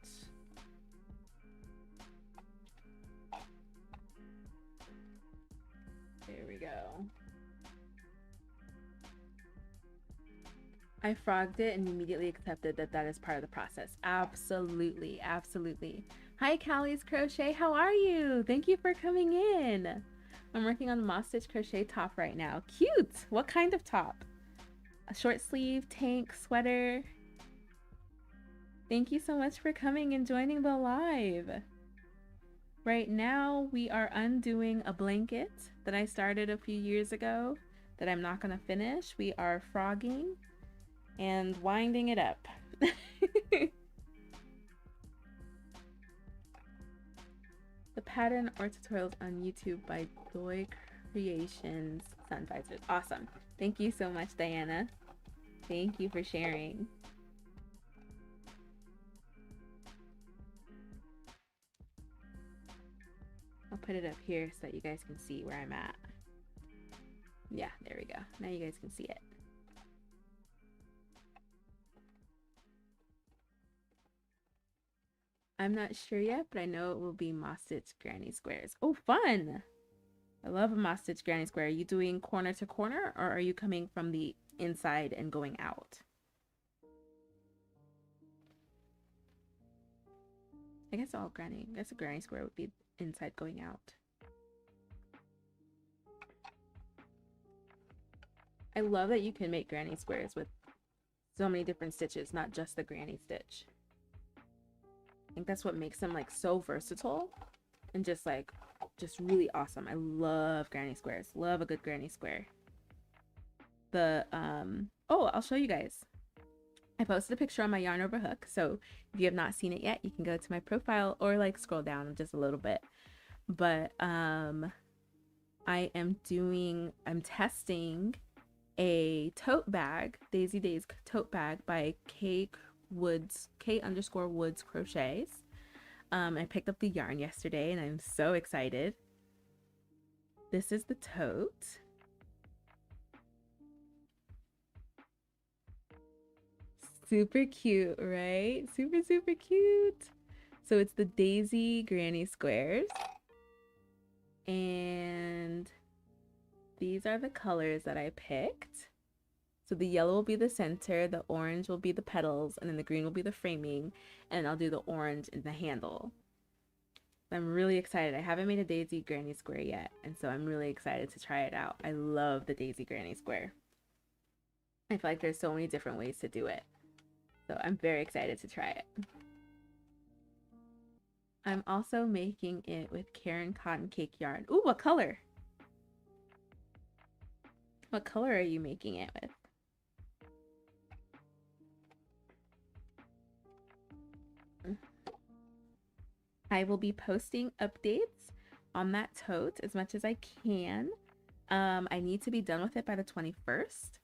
There we go. I frogged it and immediately accepted that that is part of the process. Absolutely, absolutely. Hi, Callie's Crochet. How are you? Thank you for coming in. I'm working on the moss stitch crochet top right now. Cute. What kind of top? A short sleeve, tank, sweater. Thank you so much for coming and joining the live. Right now, we are undoing a blanket that I started a few years ago that I'm not going to finish. We are frogging and winding it up. The pattern or tutorials on YouTube by Joy Creations Sun Visors. Awesome. Thank you so much, Diana. Thank you for sharing. I'll put it up here so that you guys can see where I'm at. Yeah, there we go. Now you guys can see it. I'm not sure yet, but I know it will be moss stitch granny squares. Oh, fun! I love a moss stitch granny square. Are you doing corner to corner, or are you coming from the inside and going out? I guess a granny square would be inside going out. I love that you can make granny squares with so many different stitches, not just the granny stitch. I think that's what makes them like so versatile and just like just really awesome. I love granny squares. Love a good granny square. Oh, I'll show you guys. I posted a picture on my Yarn Over Hook, so if you have not seen it yet, you can go to my profile or like scroll down just a little bit. But I'm testing a tote bag, Daisy Days tote bag by K _ Woods Crochets. I picked up the yarn yesterday and I'm so excited. This is the tote. Super cute, right? Super, super cute. So it's the Daisy Granny Squares. And these are the colors that I picked. So the yellow will be the center, the orange will be the petals, and then the green will be the framing, and I'll do the orange in the handle. I'm really excited. I haven't made a Daisy Granny Square yet, and so I'm really excited to try it out. I love the Daisy Granny Square. I feel like there's so many different ways to do it. So I'm very excited to try it. I'm also making it with Caron Cotton Cake yarn. Ooh, what color? What color are you making it with? I will be posting updates on that tote as much as I can. I need to be done with it by the 21st.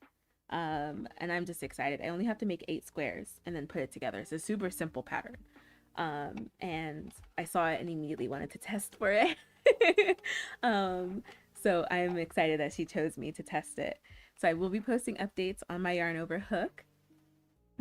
And I'm just excited. I only have to make 8 squares and then put it together. It's a super simple pattern. And I saw it and immediately wanted to test for it. So I'm excited that she chose me to test it. So I will be posting updates on my Yarn Over Hook,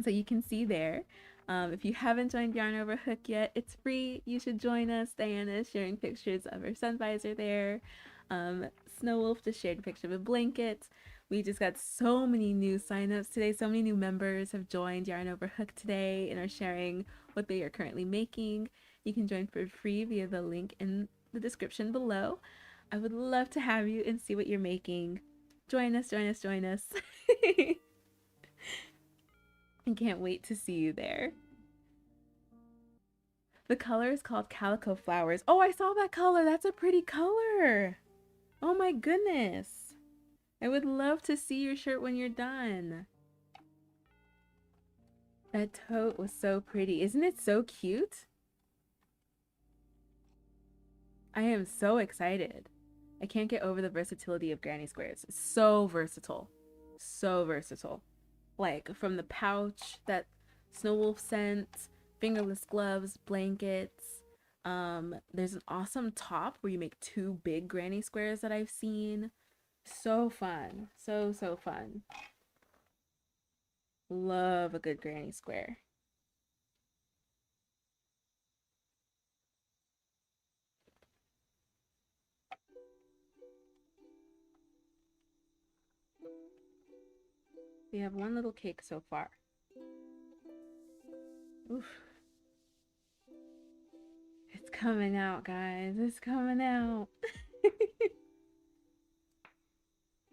so you can see there. If you haven't joined Yarn Over Hook yet, it's free. You should join us. Diana is sharing pictures of her sun visor there. Snow Wolf just shared a picture of a blanket. We just got so many new signups today. So many new members have joined Yarn Over Hook today and are sharing what they are currently making. You can join for free via the link in the description below. I would love to have you and see what you're making. Join us, join us, join us. I can't wait to see you there. The color is called Calico Flowers. Oh, I saw that color. That's a pretty color. Oh my goodness. I would love to see your shirt when you're done. That tote was so pretty. Isn't it so cute? I am so excited. I can't get over the versatility of granny squares. It's so versatile. So versatile. Like from the pouch that Snow Wolf sent, fingerless gloves, blankets. There's an awesome top where you make 2 big granny squares that I've seen. So fun. So fun. Love a good granny square. We have one little cake so far. Oof. It's coming out, guys. It's coming out.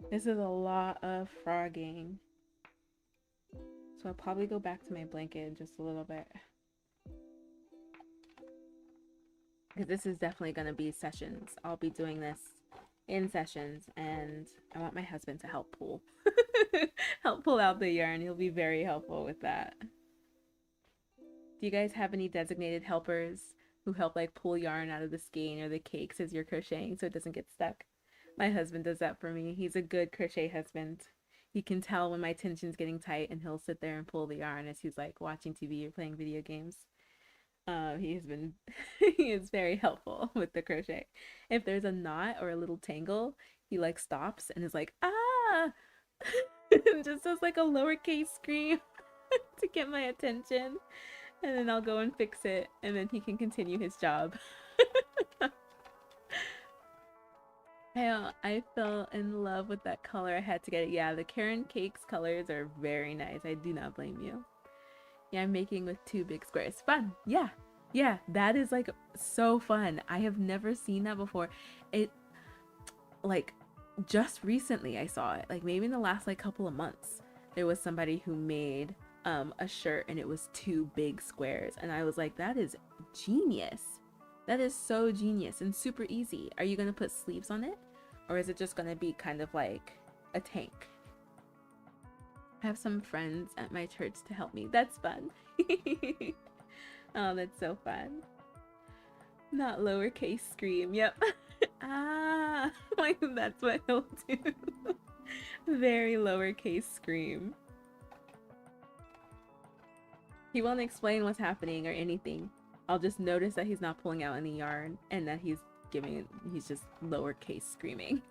This is a lot of frogging. So I'll probably go back to my blanket in just a little bit. Because this is definitely going to be sessions. I'll be doing this in sessions, and I want my husband to help pull. Help pull out the yarn. He'll be very helpful with that. Do you guys have any designated helpers who help like pull yarn out of the skein or the cakes as you're crocheting so it doesn't get stuck? My husband does that for me. He's a good crochet husband. He can tell when my tension's getting tight and he'll sit there and pull the yarn as he's like watching TV or playing video games. He is very helpful with the crochet. If there's a knot or a little tangle, he like stops and is like, ah, and just does like a lowercase scream to get my attention. And then I'll go and fix it, and then he can continue his job. I fell in love with that color. I had to get it. Yeah, the Caron Cakes colors are very nice. I do not blame you. Yeah, I'm making with 2 big squares. Fun. Yeah, that is like so fun. I have never seen that before. It like just recently I saw it. Like maybe in the last like couple of months, there was somebody who made a shirt and it was 2 big squares, and I was like, that is genius. That is so genius and super easy. Are you going to put sleeves on it? Or is it just going to be kind of like a tank? I have some friends at my church to help me. That's fun. Oh, that's so fun. Not lowercase scream. Yep. Ah, like that's what he'll do. Very lowercase scream. He won't explain what's happening or anything. I'll just notice that he's not pulling out any yarn and that he's just lowercase screaming.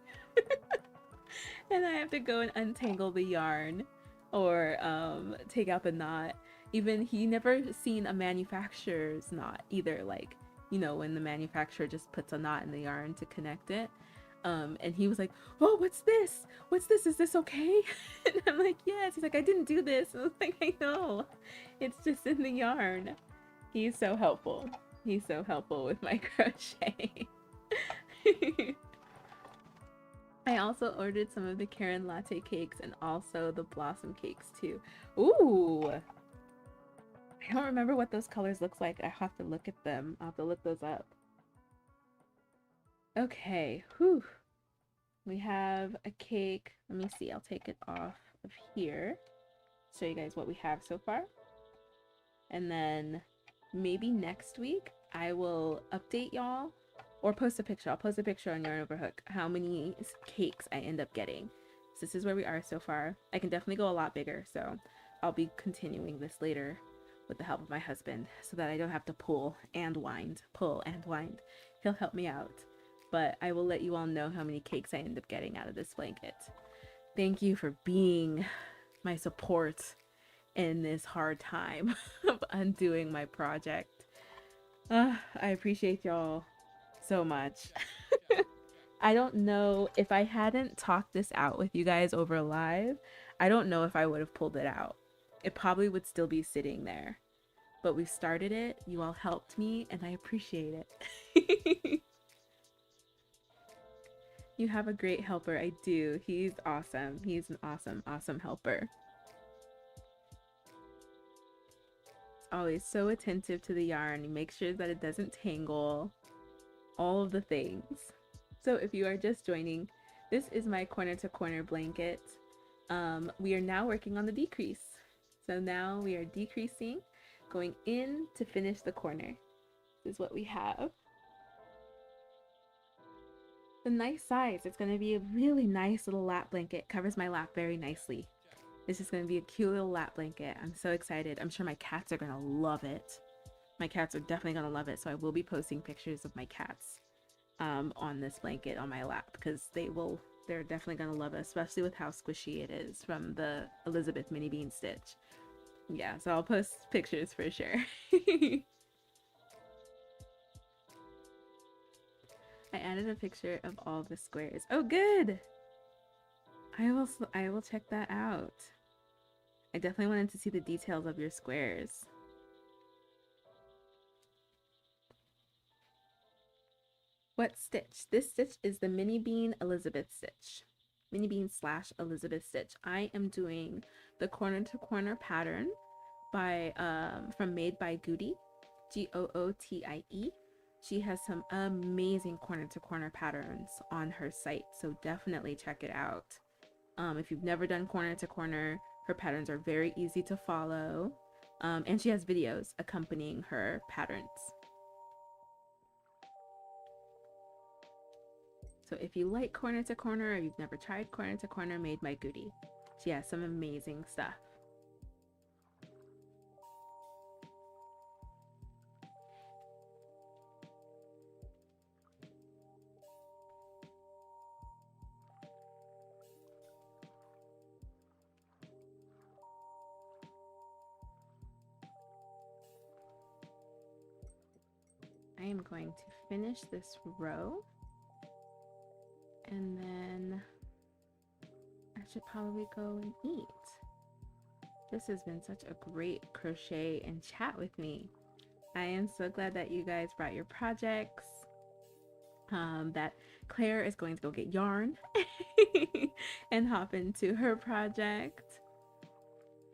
And I have to go and untangle the yarn or take out the knot. Even he never seen a manufacturer's knot either, like, you know, when the manufacturer just puts a knot in the yarn to connect it. And he was like, oh, what's this? What's this? Is this okay? And I'm like, yes. He's like, I didn't do this. And I was like, I know. It's just in the yarn. He's so helpful. He's so helpful with my crochet. I also ordered some of the Karen latte cakes and also the blossom cakes too. Ooh! I don't remember what those colors look like. I have to look at them. I'll have to look those up. Okay, whew. We have a cake. Let me see, I'll take it off of here. Show you guys what we have so far. And then maybe next week I will update y'all or post a picture. I'll post a picture on Yarn Over Hook how many cakes I end up getting. So this is where we are so far. I can definitely go a lot bigger, so I'll be continuing this later with the help of my husband so that I don't have to pull and wind. He'll help me out. But I will let you all know how many cakes I end up getting out of this blanket. Thank you for being my support in this hard time of undoing my project. I appreciate y'all so much. I don't know if I hadn't talked this out with you guys over live, I don't know if I would have pulled it out. It probably would still be sitting there. But we started it, you all helped me, and I appreciate it. You have a great helper. I do. He's awesome. He's an awesome, awesome helper. Always so attentive to the yarn. He makes sure that it doesn't tangle. All of the things. So if you are just joining, this is my corner to corner blanket. We are now working on the decrease. So now we are decreasing, going in to finish the corner. This is what we have. A nice size. It's going to be a really nice little lap blanket. Covers my lap very nicely. This is going to be a cute little lap blanket. I'm so excited. I'm sure my cats are going to love it. My cats are definitely going to love it. So I will be posting pictures of my cats on this blanket on my lap because they're definitely going to love it, especially with how squishy it is from the Elizabeth mini bean stitch. Yeah, so I'll post pictures for sure. I added a picture of all the squares. Oh, good. I will check that out. I definitely wanted to see the details of your squares. What stitch? This stitch is the mini bean Elizabeth stitch. Mini bean / Elizabeth stitch. I am doing the corner to corner pattern by from Made by Goody, Gootie. She has some amazing corner to corner patterns on her site, so definitely check it out. If you've never done corner to corner, her patterns are very easy to follow, and she has videos accompanying her patterns. So if you like corner to corner or you've never tried corner to corner, Made by Goody, she has some amazing stuff. I am going to finish this row and then I should probably go and eat. This has been such a great crochet and chat with me. I am so glad that you guys brought your projects, that Claire is going to go get yarn and hop into her project.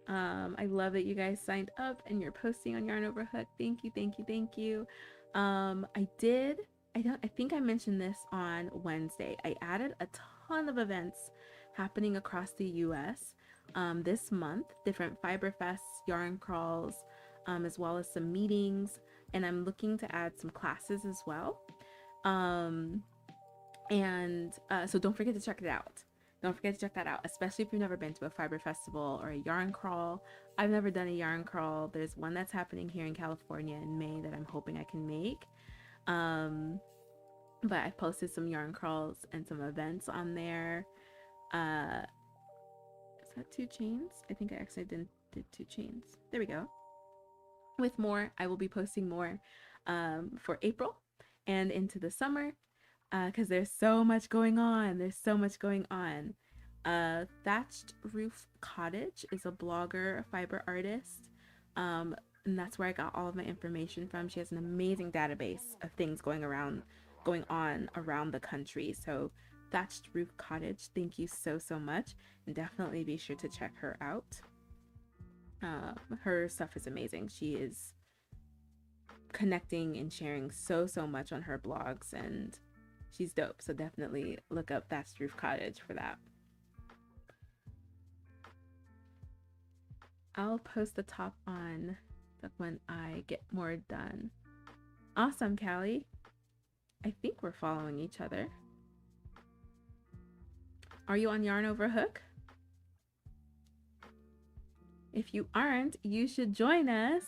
I love that you guys signed up and you're posting on Yarn Over Hook. Thank you, thank you, thank you. I think I mentioned this on Wednesday. I added a ton of events happening across the US this month, different fiber fests, yarn crawls, as well as some meetings, and I'm looking to add some classes as well. Um, so don't forget to check it out. Don't forget to check that out, especially if you've never been to a fiber festival or a yarn crawl. I've never done a yarn crawl. There's one that's happening here in California in May that I'm hoping I can make. But I posted some yarn crawls and some events on there. Is that 2 chains? I think I actually did 2 chains. There we go. With more, I will be posting more for April and into the summer, because there's so much going on. Thatched Roof Cottage is a blogger, a fiber artist, and that's where I got all of my information from. She has an amazing database of things going on around the country. So Thatched Roof Cottage, thank you so much, and definitely be sure to check her out. Her stuff is amazing. She is connecting and sharing so much on her blogs, and she's dope. So definitely look up Thatched Roof Cottage for that. I'll post the top on when I get more done. Awesome, Callie. I think we're following each other. Are you on Yarn Over Hook? If you aren't, you should join us.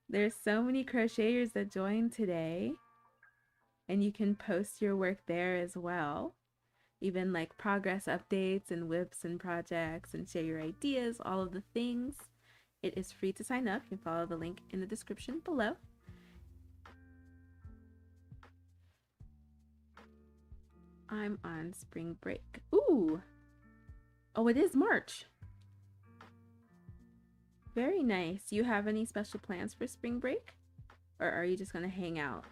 There's so many crocheters that joined today, and you can post your work there as well. Even like progress updates and whips and projects, and share your ideas, all of the things. It is free to sign up. You can follow the link in the description below. I'm on spring break. Ooh! Oh, it is March. Very nice. You have any special plans for spring break? Or are you just gonna hang out?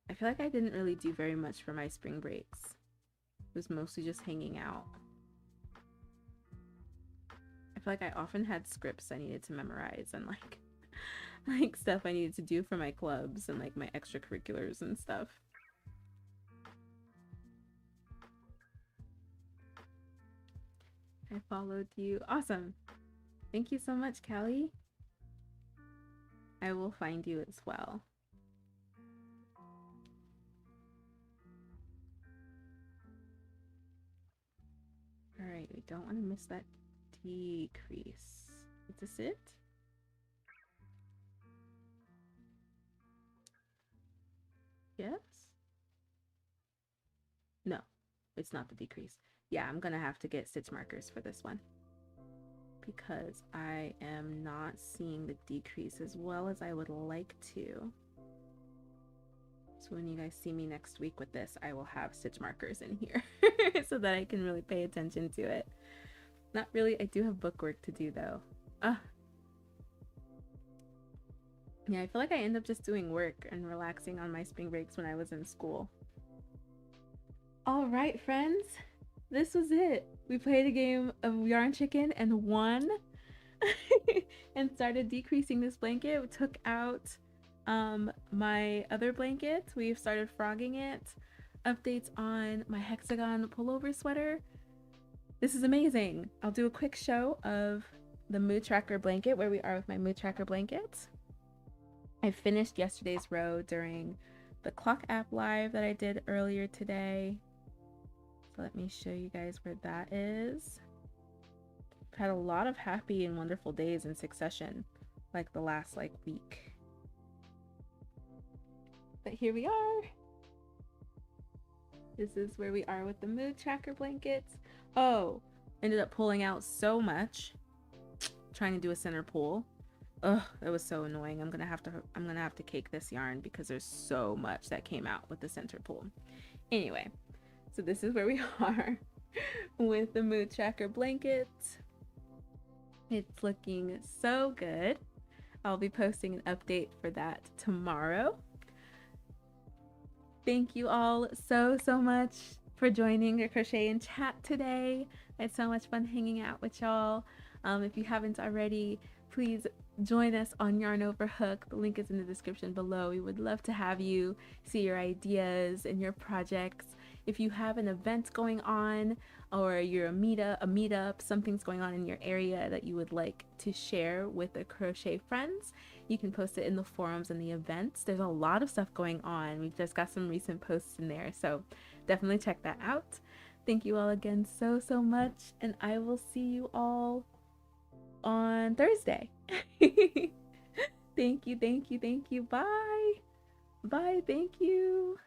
I feel like I didn't really do very much for my spring breaks. It was mostly just hanging out. I feel like I often had scripts I needed to memorize and like stuff I needed to do for my clubs and like my extracurriculars and stuff. I followed you. Awesome. Thank you so much, Callie. I will find you as well. All right, we don't want to miss that decrease. Is this it? Yes? No, it's not the decrease. Yeah, I'm gonna have to get stitch markers for this one because I am not seeing the decrease as well as I would like to. So when you guys see me next week with this, I will have stitch markers in here so that I can really pay attention to it. Not really. I do have bookwork to do though. Yeah, I feel like I end up just doing work and relaxing on my spring breaks when I was in school. All right, friends. This was it. We played a game of Yarn Chicken and won and started decreasing this blanket. We took out my other blanket. We've started frogging it. Updates on my hexagon pullover sweater. This is amazing. I'll do a quick show of the Mood Tracker blanket, where we are with my Mood Tracker blankets. I finished yesterday's row during the clock app live that I did earlier today. So let me show you guys where that is. I've had a lot of happy and wonderful days in succession, like the last week. But here we are. This is where we are with the Mood Tracker blankets. Oh, ended up pulling out so much trying to do a center pull. Ugh, that was so annoying. I'm gonna have to cake this yarn because there's so much that came out with the center pull. Anyway, so this is where we are with the Mood Tracker blanket. It's looking so good. I'll be posting an update for that tomorrow. Thank you all so much for joining the Crochet and Chat today. I had so much fun hanging out with y'all. If you haven't already, please join us on Yarn Over Hook. The link is in the description below. We would love to have you see your ideas and your projects. If you have an event going on, or you're a meetup, something's going on in your area that you would like to share with the crochet friends, you can post it in the forums and the events. There's a lot of stuff going on. We've just got some recent posts in there, so definitely check that out. Thank you all again so much, and I will see you all on Thursday. Thank you. Bye. Bye. Thank you.